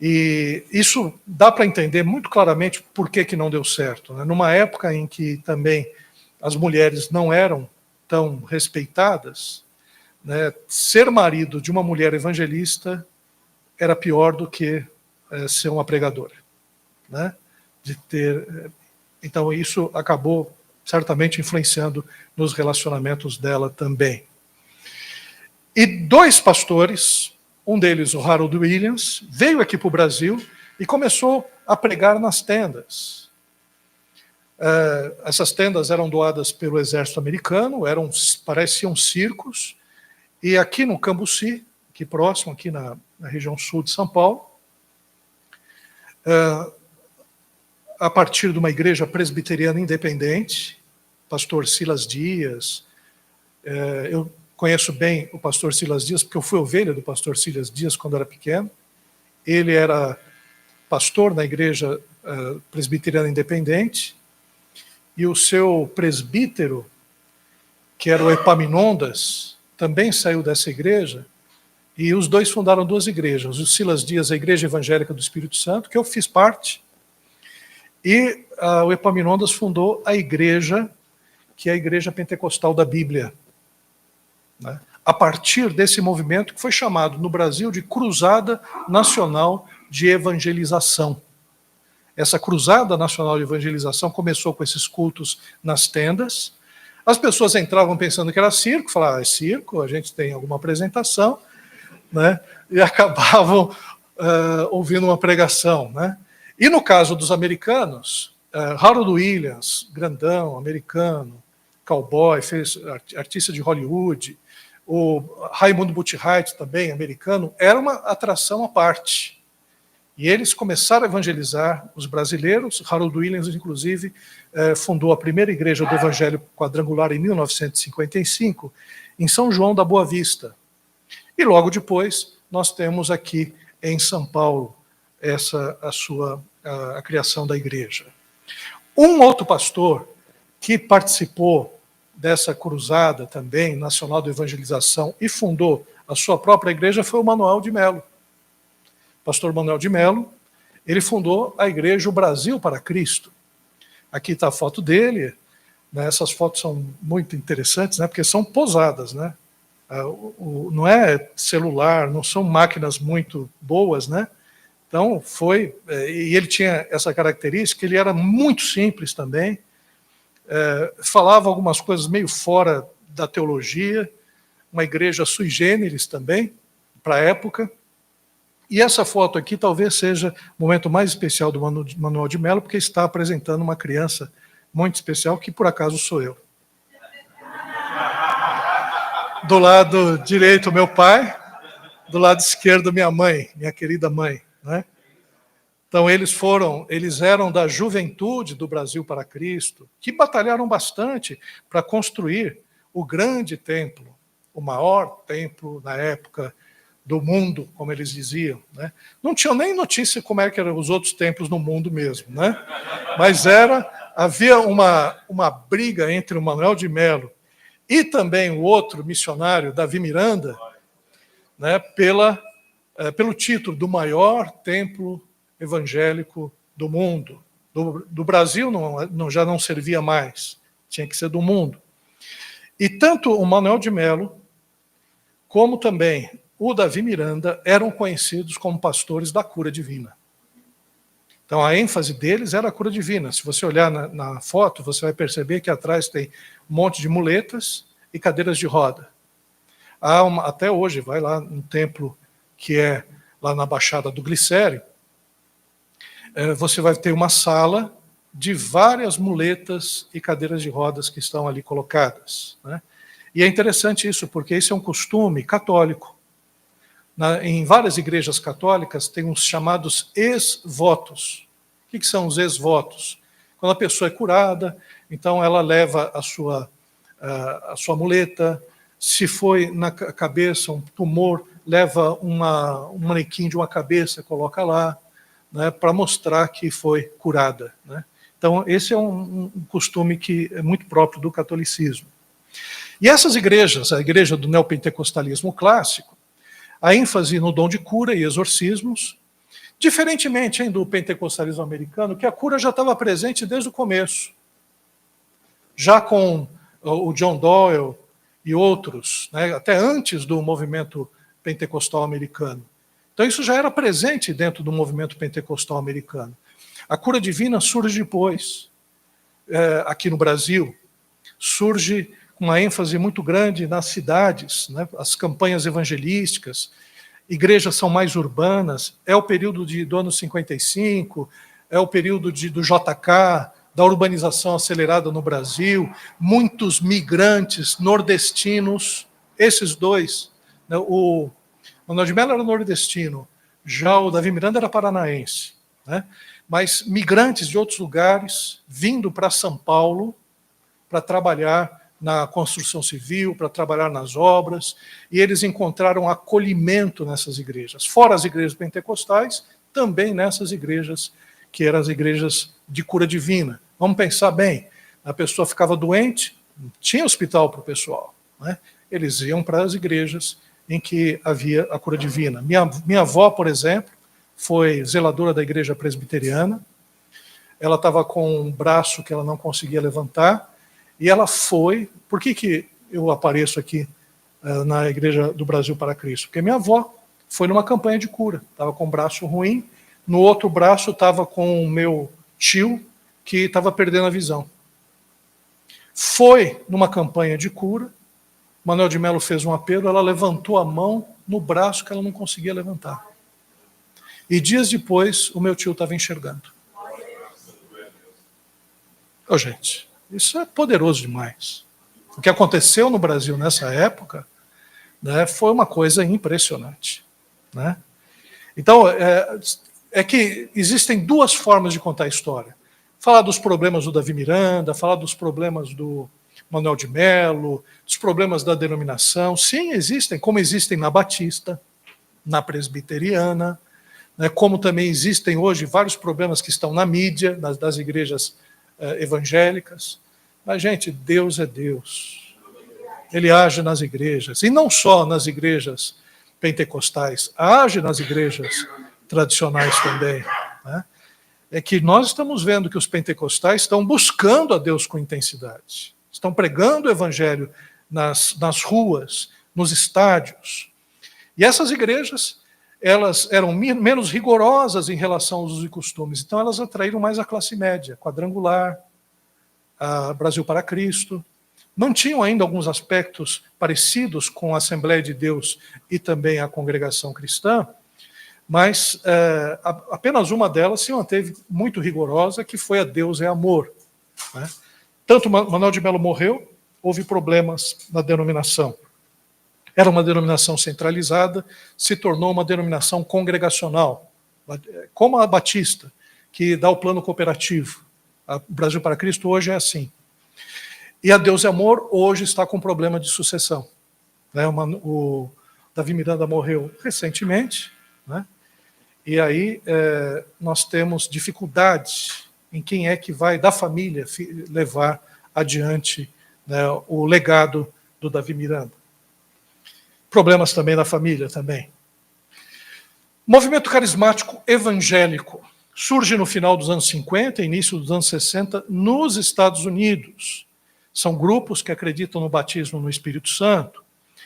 E isso dá para entender muito claramente por que não deu certo. Numa época em que também as mulheres não eram tão respeitadas, ser marido de uma mulher evangelista era pior do que ser uma pregadora. Então isso acabou certamente influenciando nos relacionamentos dela também. E dois pastores, um deles, o Harold Williams, veio aqui para o Brasil e começou a pregar nas tendas. Essas tendas eram doadas pelo exército americano, pareciam circos, e aqui no Cambuci, aqui próximo, aqui na região sul de São Paulo, a partir de uma igreja presbiteriana independente, pastor Silas Dias, eu conheço bem o pastor Silas Dias, porque eu fui ovelha do pastor Silas Dias quando era pequeno. Ele era pastor na igreja presbiteriana independente, e o seu presbítero, que era o Epaminondas, também saiu dessa igreja, e os dois fundaram duas igrejas. O Silas Dias, a Igreja Evangélica do Espírito Santo, que eu fiz parte, e o Epaminondas fundou a igreja, que é a Igreja Pentecostal da Bíblia. A partir desse movimento que foi chamado no Brasil de Cruzada Nacional de Evangelização. Essa Cruzada Nacional de Evangelização começou com esses cultos nas tendas. As pessoas entravam pensando que era circo, falavam, é circo, a gente tem alguma apresentação, e acabavam ouvindo uma pregação. E no caso dos americanos, Harold Williams, grandão, americano, cowboy, fez artista de Hollywood, o Raimundo Buttigieg, também americano, era uma atração à parte. E eles começaram a evangelizar os brasileiros. Harold Williams, inclusive, fundou a primeira igreja do Evangelho Quadrangular em 1955, em São João da Boa Vista. E logo depois, nós temos aqui em São Paulo a criação da igreja. Um outro pastor que participou dessa cruzada também, nacional de evangelização, e fundou a sua própria igreja, foi o Manuel de Melo. Pastor Manuel de Melo, ele fundou a igreja O Brasil para Cristo. Aqui está a foto dele, essas fotos são muito interessantes, porque são posadas, não é celular, não são máquinas muito boas, Então e ele tinha essa característica, ele era muito simples também, falava algumas coisas meio fora da teologia, uma igreja sui generis também, para a época. E essa foto aqui talvez seja o momento mais especial do Manuel de Melo, porque está apresentando uma criança muito especial, que por acaso sou eu. Do lado direito, meu pai, do lado esquerdo, minha mãe, minha querida mãe. Então eles eram da juventude do Brasil para Cristo, que batalharam bastante para construir o grande templo, o maior templo na época do mundo, como eles diziam. Não tinham nem notícia como é que eram os outros templos no mundo mesmo, mas havia uma briga entre o Manuel de Melo e também o outro missionário, Davi Miranda, pelo título do maior templo evangélico do mundo. Do Brasil já não servia mais, tinha que ser do mundo. E tanto o Manuel de Melo, como também o Davi Miranda, eram conhecidos como pastores da cura divina. Então, a ênfase deles era a cura divina. Se você olhar na foto, você vai perceber que atrás tem um monte de muletas e cadeiras de roda. Até hoje, vai lá no templo que é lá na Baixada do Glicério, você vai ter uma sala de várias muletas e cadeiras de rodas que estão ali colocadas, né? E é interessante isso, porque isso é um costume católico. Em várias igrejas católicas tem os chamados ex-votos. O que são os ex-votos? Quando a pessoa é curada, então ela leva a sua muleta. Se foi na cabeça um tumor, leva um manequim de uma cabeça, coloca lá, né, para mostrar que foi curada, né? Então, esse é um costume que é muito próprio do catolicismo. E essas igrejas, a igreja do neopentecostalismo clássico, a ênfase no dom de cura e exorcismos, diferentemente do pentecostalismo americano, que a cura já estava presente desde o começo. Já com o John Doyle e outros, né, até antes do movimento pentecostal americano. Então isso já era presente dentro do movimento pentecostal americano. A cura divina surge depois, aqui no Brasil, surge com uma ênfase muito grande nas cidades, né, as campanhas evangelísticas, igrejas são mais urbanas, é o período do ano 55, é o período do JK, da urbanização acelerada no Brasil, muitos migrantes nordestinos, esses dois, né, o Manuel de Mello era nordestino, já o Davi Miranda era paranaense, né, mas migrantes de outros lugares vindo para São Paulo para trabalhar na construção civil, para trabalhar nas obras, e eles encontraram acolhimento nessas igrejas. Fora as igrejas pentecostais, também nessas igrejas, que eram as igrejas de cura divina. Vamos pensar bem, a pessoa ficava doente, tinha hospital para o pessoal, né? Eles iam para as igrejas em que havia a cura divina. Minha avó, por exemplo, foi zeladora da igreja presbiteriana, ela estava com um braço que ela não conseguia levantar, e ela foi. Por que eu apareço aqui na Igreja do Brasil para Cristo? Porque minha avó foi numa campanha de cura, estava com o braço ruim, no outro braço estava com o meu tio, que estava perdendo a visão. Foi numa campanha de cura, Manuel de Mello fez um apelo, ela levantou a mão no braço que ela não conseguia levantar. E dias depois, o meu tio estava enxergando. Gente, isso é poderoso demais. O que aconteceu no Brasil nessa época, né, foi uma coisa impressionante, né? Então, é que existem duas formas de contar a história. Falar dos problemas do Davi Miranda, falar dos problemas do Manuel de Mello, dos problemas da denominação. Sim, existem, como existem na Batista, na Presbiteriana, né, como também existem hoje vários problemas que estão na mídia, das igrejas evangélicas. Mas, gente, Deus é Deus. Ele age nas igrejas, e não só nas igrejas pentecostais, age nas igrejas tradicionais também, né? É que nós estamos vendo que os pentecostais estão buscando a Deus com intensidade, estão pregando o evangelho nas ruas, nos estádios. E essas igrejas, elas eram menos rigorosas em relação aos usos e costumes, então elas atraíram mais a classe média, quadrangular, a Brasil para Cristo. Mantinham ainda alguns aspectos parecidos com a Assembleia de Deus e também a Congregação Cristã, mas apenas uma delas se manteve muito rigorosa, que foi a Deus é Amor, né? Tanto Manuel de Mello morreu, houve problemas na denominação. Era uma denominação centralizada, se tornou uma denominação congregacional, como a Batista, que dá o plano cooperativo. O Brasil para Cristo hoje é assim. E a Deus é Amor hoje está com problema de sucessão, né? O Davi Miranda morreu recentemente, né? E aí nós temos dificuldades em quem é que vai, da família, levar adiante, né, o legado do Davi Miranda. Problemas também na família também. Movimento carismático evangélico surge no final dos anos 50, início dos anos 60, nos Estados Unidos. São grupos que acreditam no batismo no Espírito Santo,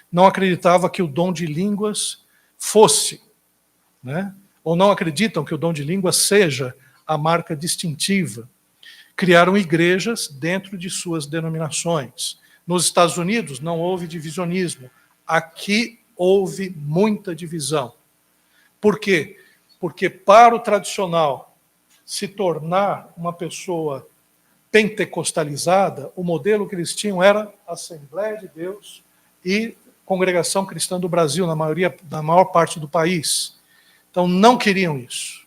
não acreditavam que o dom de línguas fosse, né? Ou não acreditam que o dom de línguas seja a marca distintiva. Criaram igrejas dentro de suas denominações. Nos Estados Unidos não houve divisionismo. Aqui houve muita divisão. Por quê? Porque para o tradicional se tornar uma pessoa pentecostalizada, o modelo que eles tinham era Assembleia de Deus e Congregação Cristã do Brasil, na maior parte do país. Então, não queriam isso.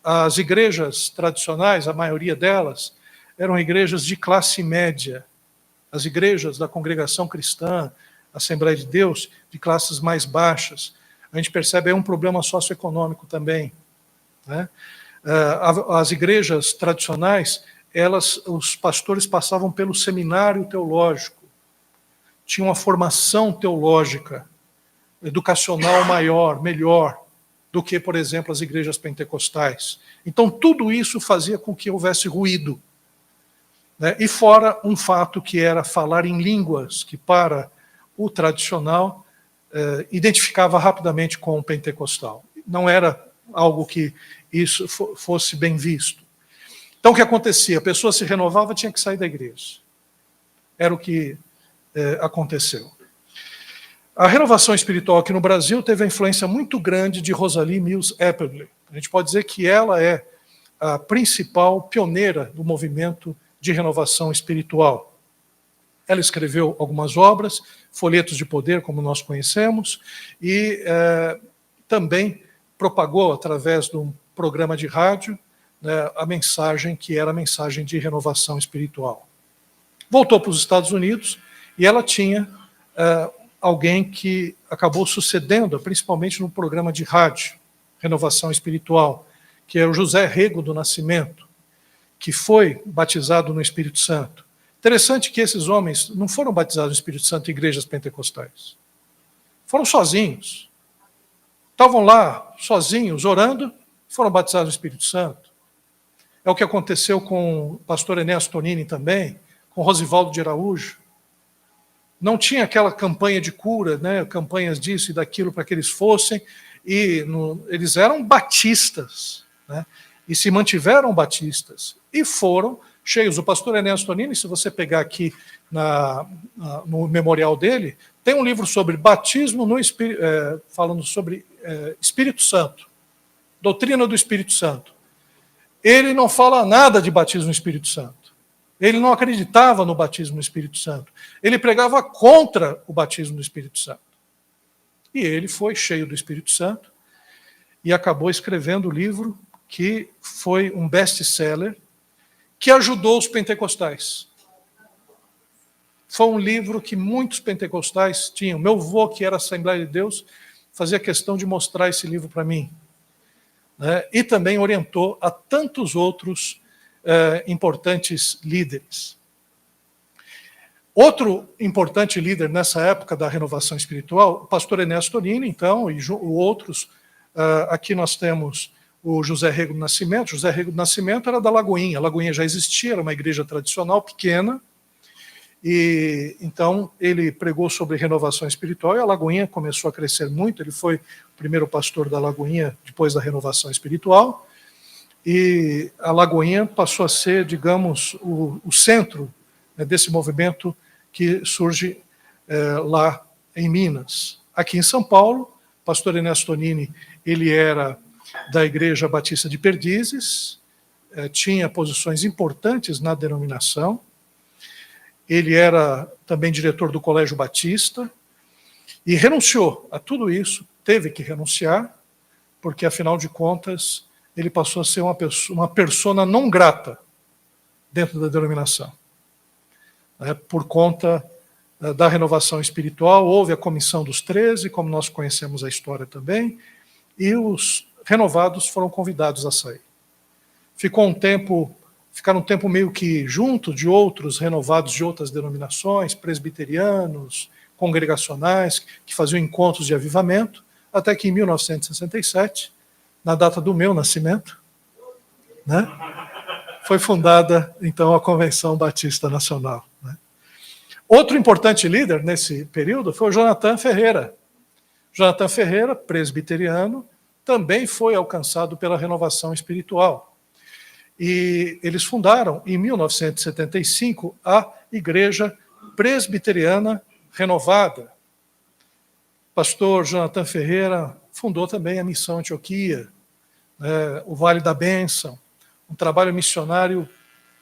As igrejas tradicionais, a maioria delas, eram igrejas de classe média. As igrejas da Congregação Cristã, Assembleia de Deus, de classes mais baixas. A gente percebe aí um problema socioeconômico também, né? As igrejas tradicionais, os pastores passavam pelo seminário teológico, tinham uma formação teológica, educacional maior, melhor, do que, por exemplo, as igrejas pentecostais. Então, tudo isso fazia com que houvesse ruído, né? E fora um fato que era falar em línguas, que para o tradicional identificava rapidamente com o pentecostal. Não era algo que isso fosse bem visto. Então, o que acontecia? A pessoa se renovava, tinha que sair da igreja. Era o que aconteceu. A renovação espiritual aqui no Brasil teve a influência muito grande de Rosalie Mills Epperly. A gente pode dizer que ela é a principal pioneira do movimento de renovação espiritual. Ela escreveu algumas obras, Folhetos de Poder, como nós conhecemos, e também propagou, através de um programa de rádio, né, a mensagem que era a mensagem de renovação espiritual. Voltou para os Estados Unidos e ela tinha alguém que acabou sucedendo, principalmente no programa de rádio, Renovação Espiritual, que é o José Rego do Nascimento, que foi batizado no Espírito Santo. Interessante que esses homens não foram batizados no Espírito Santo em igrejas pentecostais. Foram sozinhos. Estavam lá, sozinhos, orando, foram batizados no Espírito Santo. É o que aconteceu com o pastor Enéas Tonini também, com Rosivaldo de Araújo. Não tinha aquela campanha de cura, né, campanhas disso e daquilo para que eles fossem, e eles eram batistas, né, e se mantiveram batistas, e foram cheios. O pastor Enéas Tonini, se você pegar aqui no memorial dele, tem um livro sobre batismo no Espírito, falando sobre Espírito Santo, doutrina do Espírito Santo. Ele não fala nada de batismo no Espírito Santo. Ele não acreditava no batismo no Espírito Santo. Ele pregava contra o batismo do Espírito Santo. E ele foi cheio do Espírito Santo e acabou escrevendo o livro que foi um best-seller, que ajudou os pentecostais. Foi um livro que muitos pentecostais tinham. Meu avô, que era Assembleia de Deus, fazia questão de mostrar esse livro para mim, né? E também orientou a tantos outros importantes líderes. Outro importante líder nessa época da renovação espiritual, o pastor Enéas Tonini, então, e outros. Aqui nós temos o José Rego do Nascimento. José Rego do Nascimento era da Lagoinha. A Lagoinha já existia, era uma igreja tradicional, pequena, e então ele pregou sobre renovação espiritual e a Lagoinha começou a crescer muito. Ele foi o primeiro pastor da Lagoinha depois da renovação espiritual, e a Lagoinha passou a ser, digamos, o centro, né, desse movimento que surge lá em Minas. Aqui em São Paulo, o pastor Enéas Tonini, ele era da Igreja Batista de Perdizes, tinha posições importantes na denominação. Ele era também diretor do Colégio Batista e renunciou a tudo isso, teve que renunciar, porque, afinal de contas, ele passou a ser uma persona não grata dentro da denominação. Por conta da renovação espiritual, houve a Comissão dos 13, como nós conhecemos a história também, e os renovados foram convidados a sair. Ficaram um tempo meio que junto de outros renovados de outras denominações, presbiterianos, congregacionais, que faziam encontros de avivamento, até que em 1967, na data do meu nascimento, né, foi fundada, então, a Convenção Batista Nacional, né. Outro importante líder nesse período foi o Jonathan Ferreira. Jonathan Ferreira, presbiteriano, também foi alcançado pela renovação espiritual. E eles fundaram, em 1975, a Igreja Presbiteriana Renovada. O pastor Jonathan Ferreira fundou também a Missão Antioquia, o Vale da Bênção, um trabalho missionário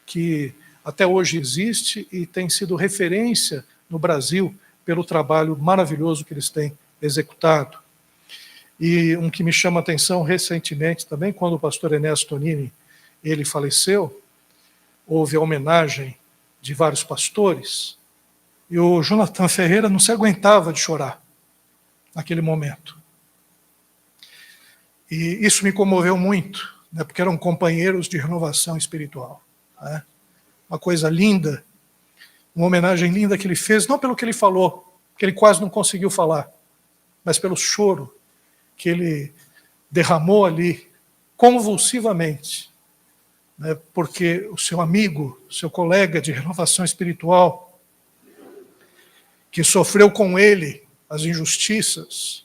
que até hoje existe e tem sido referência no Brasil pelo trabalho maravilhoso que eles têm executado. E um que me chama a atenção recentemente também, quando o pastor Enéas Tonini ele faleceu, houve a homenagem de vários pastores, e o Jonathan Ferreira não se aguentava de chorar naquele momento. E isso me comoveu muito, né, porque eram companheiros de renovação espiritual. Né? Uma coisa linda, uma homenagem linda que ele fez, não pelo que ele falou, que ele quase não conseguiu falar, mas pelo choro que ele derramou ali, convulsivamente, né, porque o seu amigo, seu colega de renovação espiritual, que sofreu com ele as injustiças,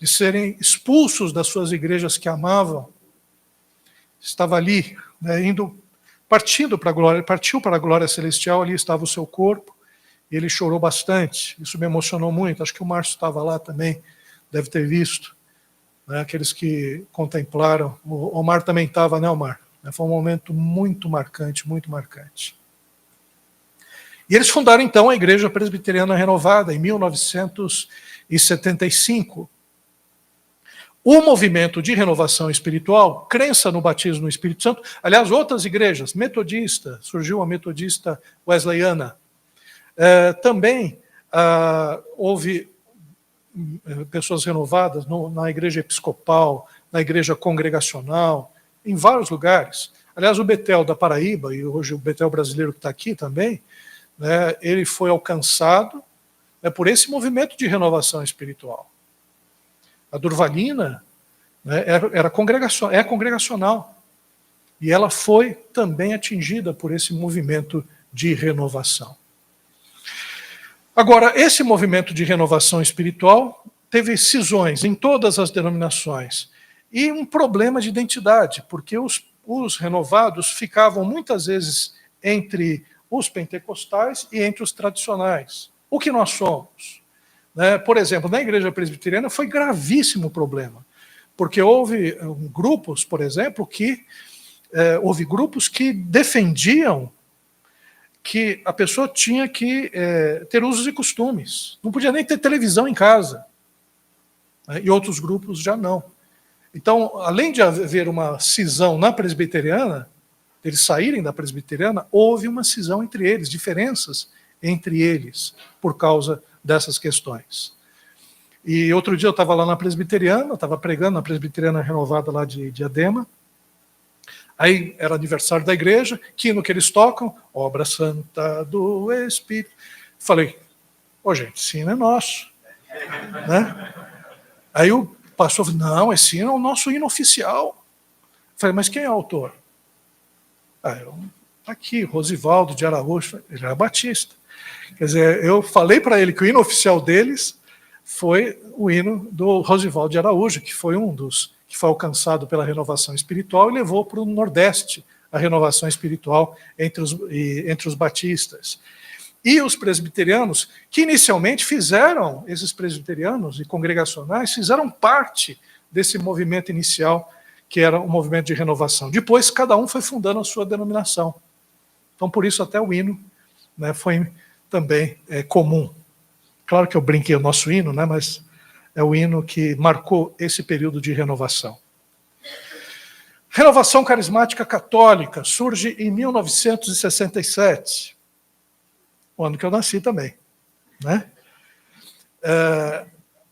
de serem expulsos das suas igrejas que amavam, estava ali, né, partiu para a glória celestial, ali estava o seu corpo, e ele chorou bastante, isso me emocionou muito, acho que o Márcio estava lá também, deve ter visto, né, aqueles que contemplaram, o Omar também estava, né, Omar? Foi um momento muito marcante, muito marcante. E eles fundaram então a Igreja Presbiteriana Renovada, em 1975. O movimento de renovação espiritual, crença no batismo no Espírito Santo, aliás, outras igrejas, metodista, surgiu a metodista wesleyana, também houve pessoas renovadas na igreja episcopal, na igreja congregacional, em vários lugares. Aliás, o Betel da Paraíba, e hoje o Betel brasileiro que está aqui também, né, ele foi alcançado, né, por esse movimento de renovação espiritual. A Durvalina, né, é congregacional, e ela foi também atingida por esse movimento de renovação. Agora, esse movimento de renovação espiritual teve cisões em todas as denominações e um problema de identidade, porque os renovados ficavam muitas vezes entre os pentecostais e entre os tradicionais. O que nós somos? Né? Por exemplo, na igreja presbiteriana foi gravíssimo o problema, porque houve grupos, por exemplo, houve grupos que defendiam que a pessoa tinha que ter usos e costumes. Não podia nem ter televisão em casa. Né? E outros grupos já não. Então, além de haver uma cisão na presbiteriana, eles saírem da presbiteriana, houve uma cisão entre eles, diferenças entre eles, por causa dessas questões. E outro dia eu estava lá na presbiteriana, estava pregando na presbiteriana renovada lá de Diadema. Aí era aniversário da igreja, que no que eles tocam, Obra Santa do Espírito. Falei, gente, esse hino é nosso. Né? Aí o pastor falou, não, esse hino é o nosso hino oficial. Falei, mas quem é o autor? Aqui, Rosivaldo de Araújo, ele era batista. Quer dizer, eu falei para ele que o hino oficial deles foi o hino do Rosivaldo de Araújo, que foi um dos que foi alcançado pela renovação espiritual e levou para o Nordeste a renovação espiritual entre os batistas. E os presbiterianos, que inicialmente esses presbiterianos e congregacionais, fizeram parte desse movimento inicial, que era um movimento de renovação. Depois, cada um foi fundando a sua denominação. Então, por isso, até o hino, né, foi também comum. Claro que eu brinquei o nosso hino, né, mas é o hino que marcou esse período de renovação. Renovação Carismática Católica surge em 1967, o ano que eu nasci também. Né?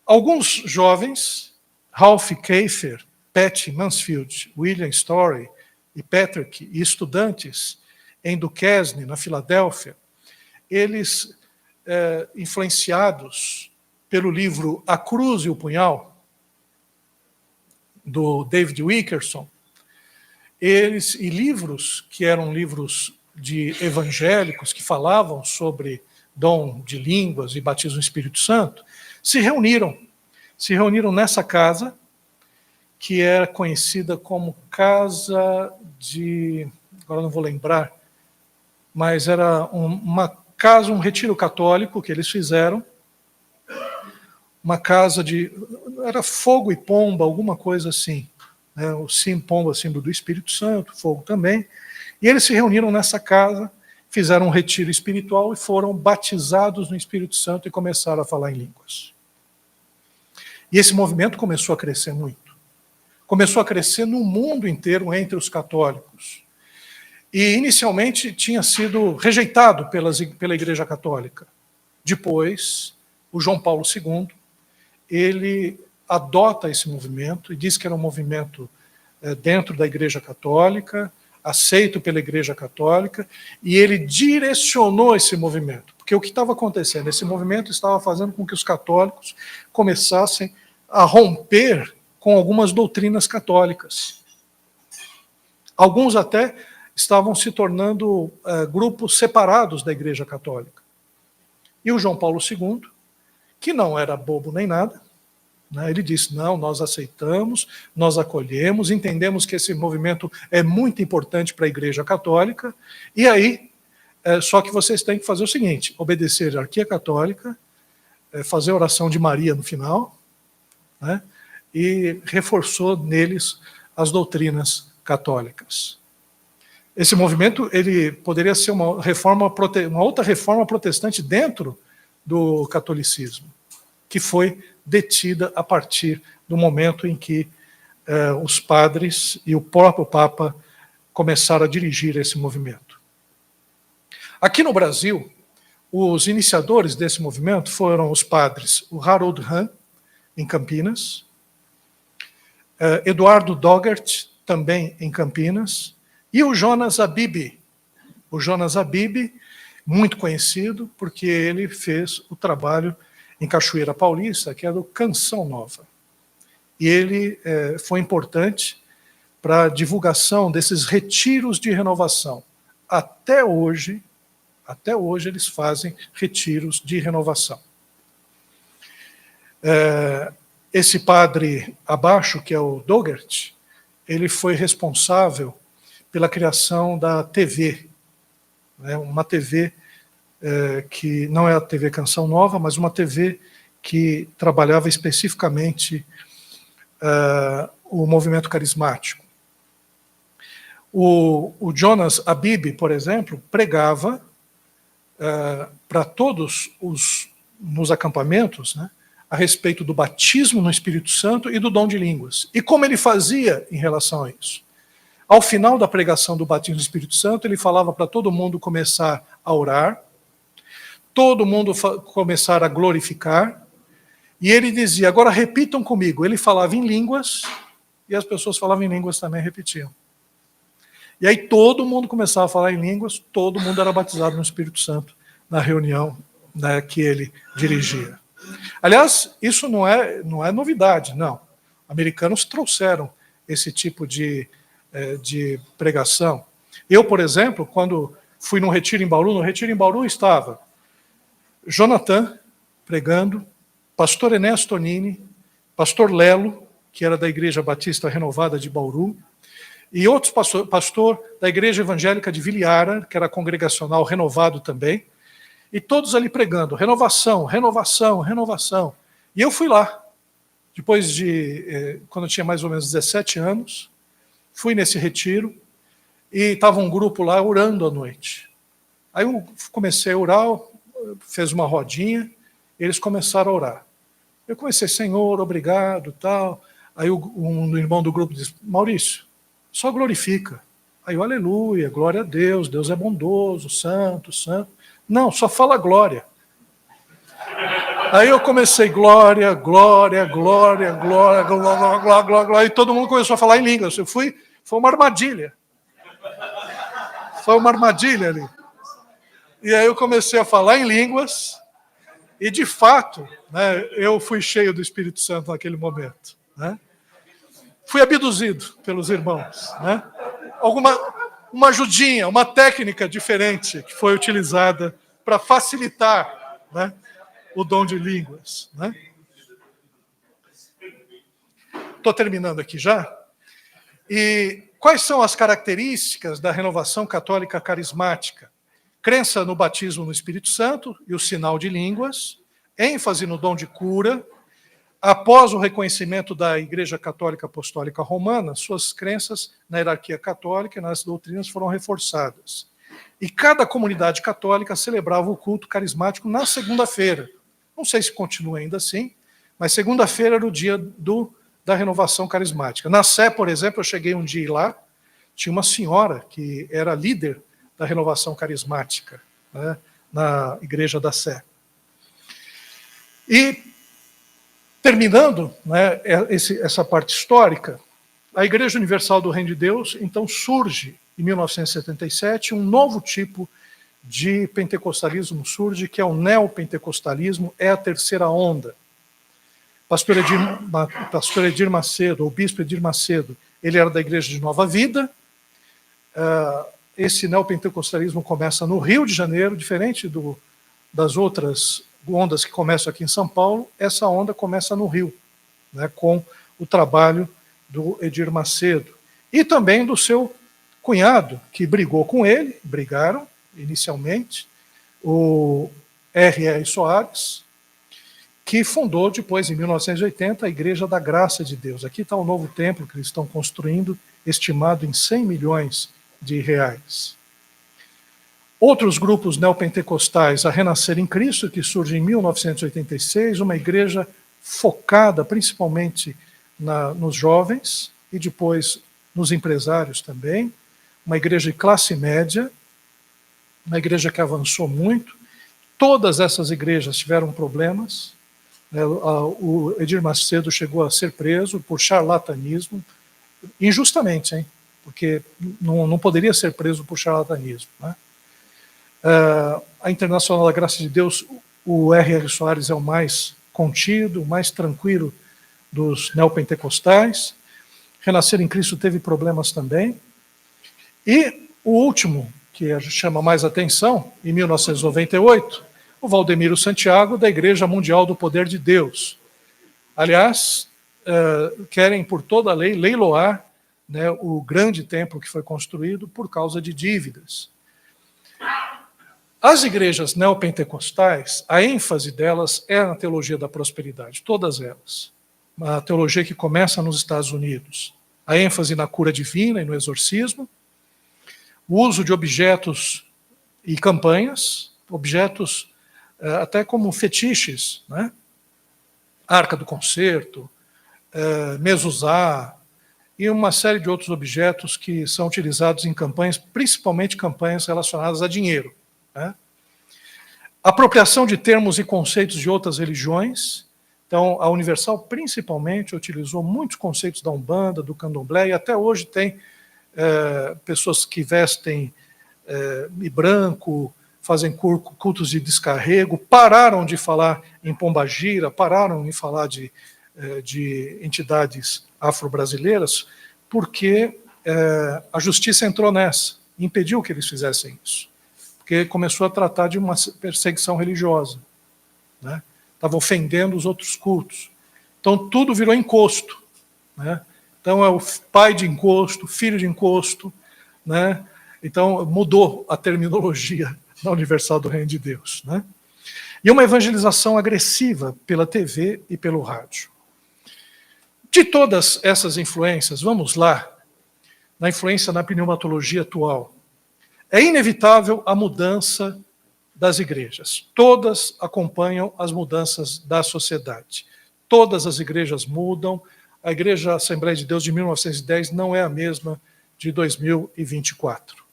Alguns jovens, Ralph Kafer, Pat Mansfield, William Story e Patrick, e estudantes em Duquesne, na Filadélfia, eles, influenciados pelo livro A Cruz e o Punhal, do David Wilkerson, e livros que eram livros de evangélicos que falavam sobre dom de línguas e batismo no Espírito Santo, se reuniram nessa casa, que era conhecida como Casa de... Agora não vou lembrar, mas era uma casa, um retiro católico que eles fizeram, uma casa de... Era fogo e pomba, alguma coisa assim. Né? O pomba, símbolo do Espírito Santo, fogo também. E eles se reuniram nessa casa, fizeram um retiro espiritual e foram batizados no Espírito Santo e começaram a falar em línguas. E esse movimento começou a crescer muito. Começou a crescer no mundo inteiro entre os católicos. E inicialmente tinha sido rejeitado pela Igreja Católica. Depois, o João Paulo II, ele adota esse movimento e diz que era um movimento dentro da Igreja Católica, aceito pela Igreja Católica, e ele direcionou esse movimento. Porque o que estava acontecendo? Esse movimento estava fazendo com que os católicos começassem a romper com algumas doutrinas católicas. Alguns até estavam se tornando grupos separados da Igreja Católica. E o João Paulo II, que não era bobo nem nada, né, ele disse, não, nós aceitamos, nós acolhemos, entendemos que esse movimento é muito importante para a Igreja Católica, e aí, só que vocês têm que fazer o seguinte, obedecer a hierarquia católica, fazer a oração de Maria no final, né, e reforçou neles as doutrinas católicas. Esse movimento ele poderia ser uma outra reforma protestante dentro do catolicismo, que foi detida a partir do momento em que os padres e o próprio Papa começaram a dirigir esse movimento. Aqui no Brasil, os iniciadores desse movimento foram os padres, o Harold Hahn, em Campinas, Eduardo Dogert, também em Campinas, e o Jonas Abib. O Jonas Abib, muito conhecido, porque ele fez o trabalho em Cachoeira Paulista, que era o Canção Nova. E ele foi importante para a divulgação desses retiros de renovação. Até hoje eles fazem retiros de renovação. Esse padre abaixo, que é o Dogert, ele foi responsável pela criação da TV, né, uma TV que não é a TV Canção Nova, mas uma TV que trabalhava especificamente o movimento carismático. O Jonas Abib, por exemplo, pregava para todos nos acampamentos, né, a respeito do batismo no Espírito Santo e do dom de línguas. E como ele fazia em relação a isso? Ao final da pregação do batismo do Espírito Santo, ele falava para todo mundo começar a orar, todo mundo começar a glorificar, e ele dizia, agora repitam comigo. Ele falava em línguas, e as pessoas falavam em línguas também, repetiam. E aí todo mundo começava a falar em línguas, todo mundo era batizado no Espírito Santo na reunião, né, que ele dirigia. Aliás, isso não é novidade, não. Americanos trouxeram esse tipo de pregação. Eu, por exemplo, quando fui no Retiro em Bauru estava Jonathan pregando, pastor Ernesto Tonini, pastor Lelo, que era da Igreja Batista Renovada de Bauru, e outros pastor da Igreja Evangélica de Viliara, que era congregacional renovado também, e todos ali pregando, renovação, renovação, renovação. E eu fui lá, depois quando eu tinha mais ou menos 17 anos, fui nesse retiro, e estava um grupo lá orando à noite. Aí eu comecei a orar, fez uma rodinha, e eles começaram a orar. Eu comecei, Senhor, obrigado, tal. Aí um irmão do grupo disse, Maurício, só glorifica. Aí eu, aleluia, glória a Deus, Deus é bondoso, santo, santo. Não, só fala glória. Aí eu comecei, glória, glória, glória, glória, glória, glória, glória, e todo mundo começou a falar em línguas. Foi uma armadilha. Foi uma armadilha ali. E aí eu comecei a falar em línguas, e de fato, né, eu fui cheio do Espírito Santo naquele momento. Né? Fui abduzido pelos irmãos. Né? Uma ajudinha, uma técnica diferente que foi utilizada para facilitar, né, o dom de línguas. Né? estou terminando aqui já. E quais são as características da renovação católica carismática? Crença no batismo no Espírito Santo e o sinal de línguas, ênfase no dom de cura. Após o reconhecimento da Igreja Católica Apostólica Romana, suas crenças na hierarquia católica e nas doutrinas foram reforçadas. E cada comunidade católica celebrava o culto carismático na segunda-feira. Não sei se continua ainda assim, mas segunda-feira era o dia da renovação carismática. Na Sé, por exemplo, eu cheguei um dia lá, tinha uma senhora que era líder da renovação carismática, né, na Igreja da Sé. E, terminando, né, essa parte histórica, a Igreja Universal do Reino de Deus, então, surge, em 1977, um novo tipo de pentecostalismo surge, que é o neopentecostalismo, é a terceira onda. Pastor Edir Macedo, o bispo Edir Macedo, ele era da Igreja de Nova Vida. Esse neopentecostalismo começa no Rio de Janeiro, diferente das outras ondas que começam aqui em São Paulo, essa onda começa no Rio, né, com o trabalho do Edir Macedo. E também do seu cunhado, que brigou com ele, brigaram inicialmente, o R.R. Soares, que fundou depois, em 1980, a Igreja da Graça de Deus. Aqui está o novo templo que eles estão construindo, estimado em 100 milhões de reais. Outros grupos neopentecostais, a Renascer em Cristo, que surge em 1986, uma igreja focada principalmente nos jovens e depois nos empresários também, uma igreja de classe média, uma igreja que avançou muito. Todas essas igrejas tiveram problemas. O Edir Macedo chegou a ser preso por charlatanismo, injustamente, hein? Porque não poderia ser preso por charlatanismo, né? A Internacional da Graça de Deus, o R.R. Soares é o mais contido, o mais tranquilo dos neopentecostais. Renascer em Cristo teve problemas também. E o último, que chama mais atenção, em 1998, o Valdemiro Santiago, da Igreja Mundial do Poder de Deus. Aliás, querem por toda a lei leiloar, né, o grande templo que foi construído por causa de dívidas. As igrejas neopentecostais, a ênfase delas é na teologia da prosperidade, todas elas. Uma teologia que começa nos Estados Unidos. A ênfase na cura divina e no exorcismo, o uso de objetos e campanhas, objetos até como fetiches, né? Arca do Concerto, mezuzá, e uma série de outros objetos que são utilizados em campanhas, principalmente campanhas relacionadas a dinheiro, né? Apropriação de termos e conceitos de outras religiões. Então, a Universal, principalmente, utilizou muitos conceitos da Umbanda, do Candomblé, e até hoje tem pessoas que vestem branco, fazem cultos de descarrego, pararam de falar em pombagira, pararam de falar de entidades afro-brasileiras, porque a justiça entrou nessa, impediu que eles fizessem isso, porque começou a tratar de uma perseguição religiosa, né? Estava ofendendo os outros cultos. Então, tudo virou encosto, né? Então, é o pai de encosto, filho de encosto, né? Então, mudou a terminologia da Universal do Reino de Deus, né? E uma evangelização agressiva pela TV e pelo rádio. De todas essas influências, vamos lá, na influência na pneumatologia atual. É inevitável a mudança das igrejas. Todas acompanham as mudanças da sociedade. Todas as igrejas mudam. A Igreja Assembleia de Deus de 1910 não é a mesma de 2024.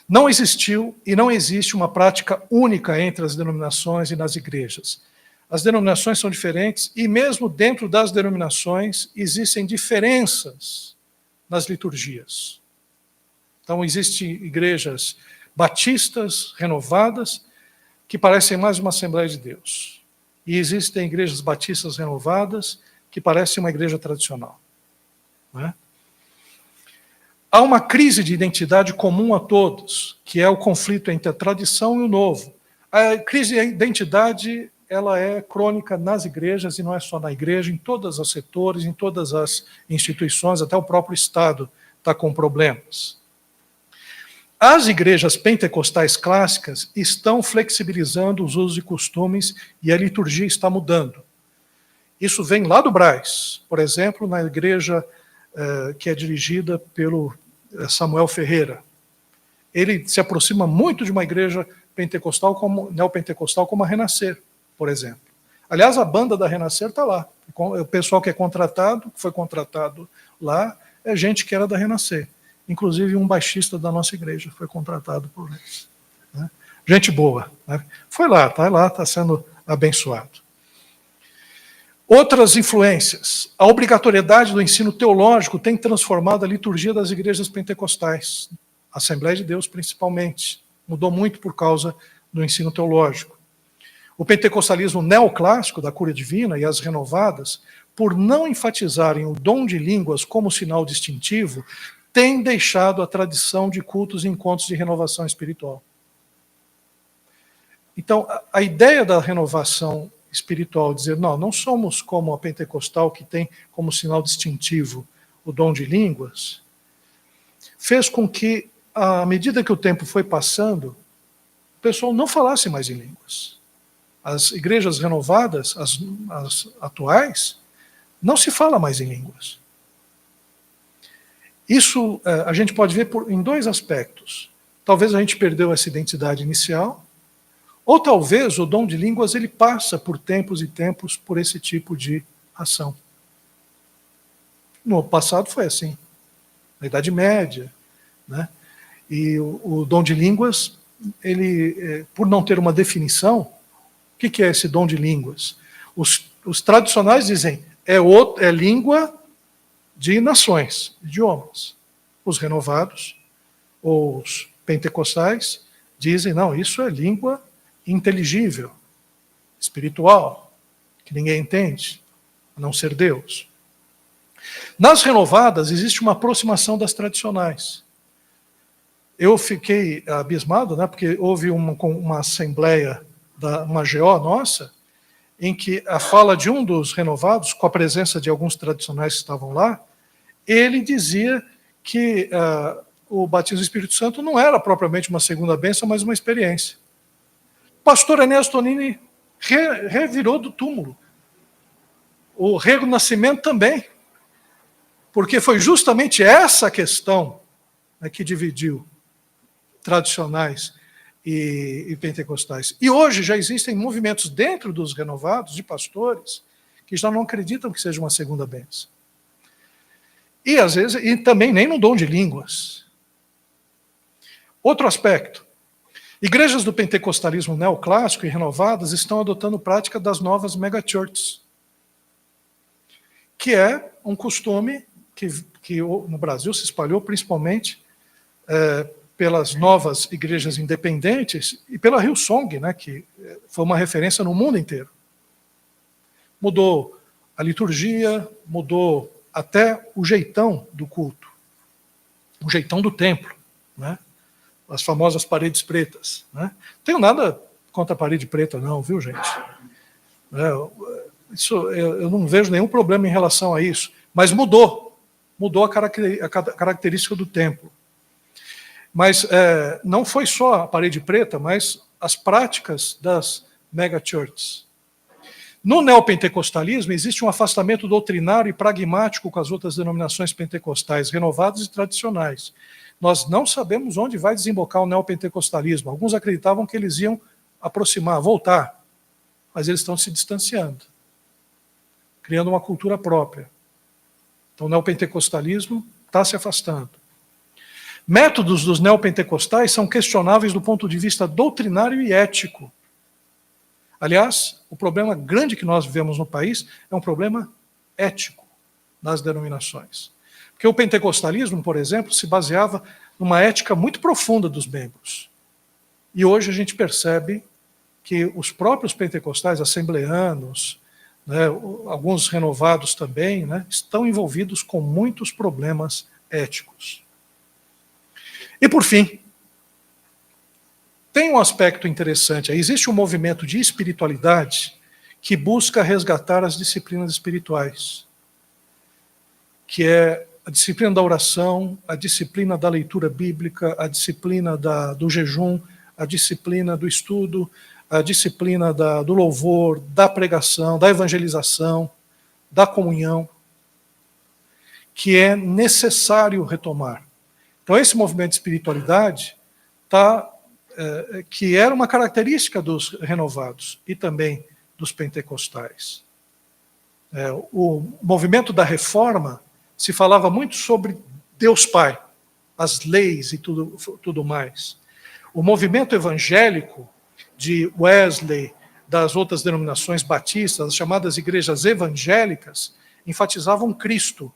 Não existiu e não existe uma prática única entre as denominações e nas igrejas. As denominações são diferentes e mesmo dentro das denominações existem diferenças nas liturgias. Então, existem igrejas batistas, renovadas, que parecem mais uma Assembleia de Deus. E existem igrejas batistas renovadas, que parecem uma igreja tradicional, né? Há uma crise de identidade comum a todos, que é o conflito entre a tradição e o novo. A crise de identidade ela é crônica nas igrejas, e não é só na igreja, em todos os setores, em todas as instituições, até o próprio Estado está com problemas. As igrejas pentecostais clássicas estão flexibilizando os usos e costumes, e a liturgia está mudando. Isso vem lá do Brás, por exemplo, na igreja que é dirigida pelo Samuel Ferreira. Ele se aproxima muito de uma igreja pentecostal, neopentecostal, como a Renascer, por exemplo. Aliás, a banda da Renascer está lá. O pessoal que foi contratado lá, é gente que era da Renascer. Inclusive um baixista da nossa igreja foi contratado por eles. Né? Gente boa. Né? Foi lá, está sendo abençoado. Outras influências. A obrigatoriedade do ensino teológico tem transformado a liturgia das igrejas pentecostais, Assembleia de Deus principalmente. Mudou muito por causa do ensino teológico. O pentecostalismo neoclássico da cura divina e as renovadas, por não enfatizarem o dom de línguas como sinal distintivo, tem deixado a tradição de cultos e encontros de renovação espiritual. Então, a ideia da renovação espiritual, dizer, não somos como a pentecostal, que tem como sinal distintivo o dom de línguas, fez com que, à medida que o tempo foi passando, o pessoal não falasse mais em línguas. As igrejas renovadas, as atuais, não se fala mais em línguas. Isso a gente pode ver em dois aspectos. Talvez a gente perdeu essa identidade inicial, ou talvez o dom de línguas ele passa por tempos e tempos por esse tipo de ação. No passado foi assim, na Idade Média, né? E o dom de línguas, ele, por não ter uma definição, o que é esse dom de línguas? Os tradicionais dizem, é língua de nações, idiomas. Os renovados, ou os pentecostais, dizem, não, isso é língua inteligível, espiritual, que ninguém entende, a não ser Deus. Nas renovadas, existe uma aproximação das tradicionais. Eu fiquei abismado, né, porque houve uma assembleia, uma GO nossa, em que a fala de um dos renovados, com a presença de alguns tradicionais que estavam lá, ele dizia que o batismo do Espírito Santo não era propriamente uma segunda bênção, mas uma experiência. Pastor Enéas Tonini revirou do túmulo. O renascimento também. Porque foi justamente essa questão, né, que dividiu tradicionais e pentecostais. E hoje já existem movimentos dentro dos renovados, de pastores, que já não acreditam que seja uma segunda bênção. E às vezes, e também nem no dom de línguas. Outro aspecto. Igrejas do pentecostalismo neoclássico e renovadas estão adotando prática das novas megachurches, que é um costume que no Brasil se espalhou principalmente pelas novas igrejas independentes e pela Hillsong, né, que foi uma referência no mundo inteiro. Mudou a liturgia, mudou até o jeitão do culto, o jeitão do templo, né? As famosas paredes pretas. Né? Não tenho nada contra a parede preta, não, viu, gente? Eu não vejo nenhum problema em relação a isso, mas mudou a característica do templo. Mas não foi só a parede preta, mas as práticas das megachurches. No neopentecostalismo existe um afastamento doutrinário e pragmático com as outras denominações pentecostais, renovadas e tradicionais. Nós não sabemos onde vai desembocar o neopentecostalismo. Alguns acreditavam que eles iam aproximar, voltar, mas eles estão se distanciando, criando uma cultura própria. Então o neopentecostalismo está se afastando. Métodos dos neopentecostais são questionáveis do ponto de vista doutrinário e ético. Aliás, o problema grande que nós vivemos no país é um problema ético nas denominações. Porque o pentecostalismo, por exemplo, se baseava numa ética muito profunda dos membros. E hoje a gente percebe que os próprios pentecostais, assembleanos, né, alguns renovados também, né, estão envolvidos com muitos problemas éticos. E por fim, tem um aspecto interessante. Existe um movimento de espiritualidade que busca resgatar as disciplinas espirituais, que é a disciplina da oração, a disciplina da leitura bíblica, a disciplina do jejum, a disciplina do estudo, a disciplina do louvor, da pregação, da evangelização, da comunhão, que é necessário retomar. Então, esse movimento de espiritualidade que era uma característica dos renovados e também dos pentecostais. O movimento da reforma se falava muito sobre Deus Pai, as leis e tudo mais. O movimento evangélico de Wesley, das outras denominações batistas, as chamadas igrejas evangélicas, enfatizavam Cristo.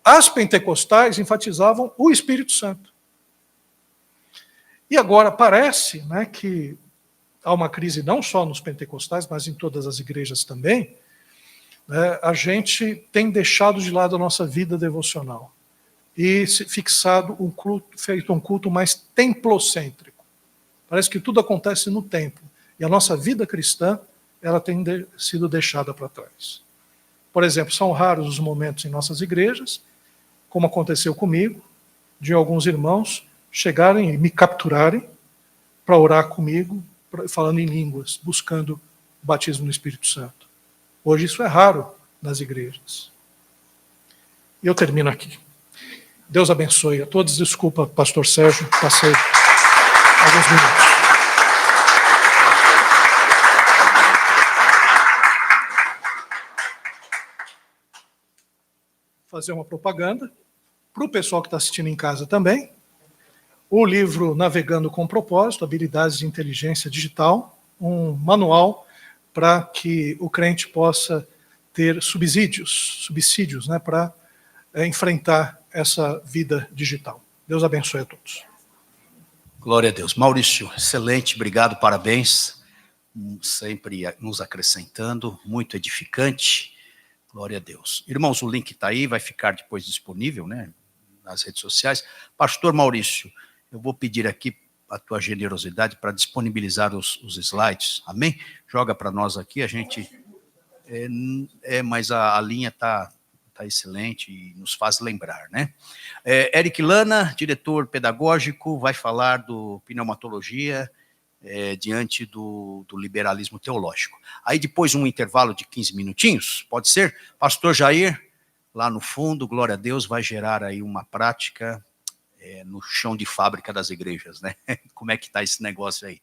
As pentecostais enfatizavam o Espírito Santo. E agora parece, né, que há uma crise não só nos pentecostais, mas em todas as igrejas também. Né, a gente tem deixado de lado a nossa vida devocional e fixado feito um culto mais templocêntrico. Parece que tudo acontece no templo. E a nossa vida cristã, ela tem sido deixada para trás. Por exemplo, são raros os momentos em nossas igrejas, como aconteceu comigo, de alguns irmãos chegarem e me capturarem para orar comigo, falando em línguas, buscando o batismo no Espírito Santo. Hoje isso é raro nas igrejas. E eu termino aqui. Deus abençoe a todos. Desculpa, pastor Sérgio, passei alguns minutos. Fazer uma propaganda para o pessoal que está assistindo em casa também. O livro Navegando com Propósito, Habilidades de Inteligência Digital, um manual para que o crente possa ter subsídios, né, para enfrentar essa vida digital. Deus abençoe a todos. Glória a Deus. Maurício, excelente, obrigado, parabéns. Sempre nos acrescentando, muito edificante. Glória a Deus. Irmãos, o link está aí, vai ficar depois disponível, né, nas redes sociais. Pastor Maurício, eu vou pedir aqui a tua generosidade para disponibilizar os slides, amém? Joga para nós aqui, a gente... mas a linha está excelente e nos faz lembrar, né? Eric Lana, diretor pedagógico, vai falar do pneumatologia diante do liberalismo teológico. Aí depois um intervalo de 15 minutinhos, pode ser? Pastor Jair, lá no fundo, glória a Deus, vai gerar aí uma prática no chão de fábrica das igrejas, né? Como é que está esse negócio aí?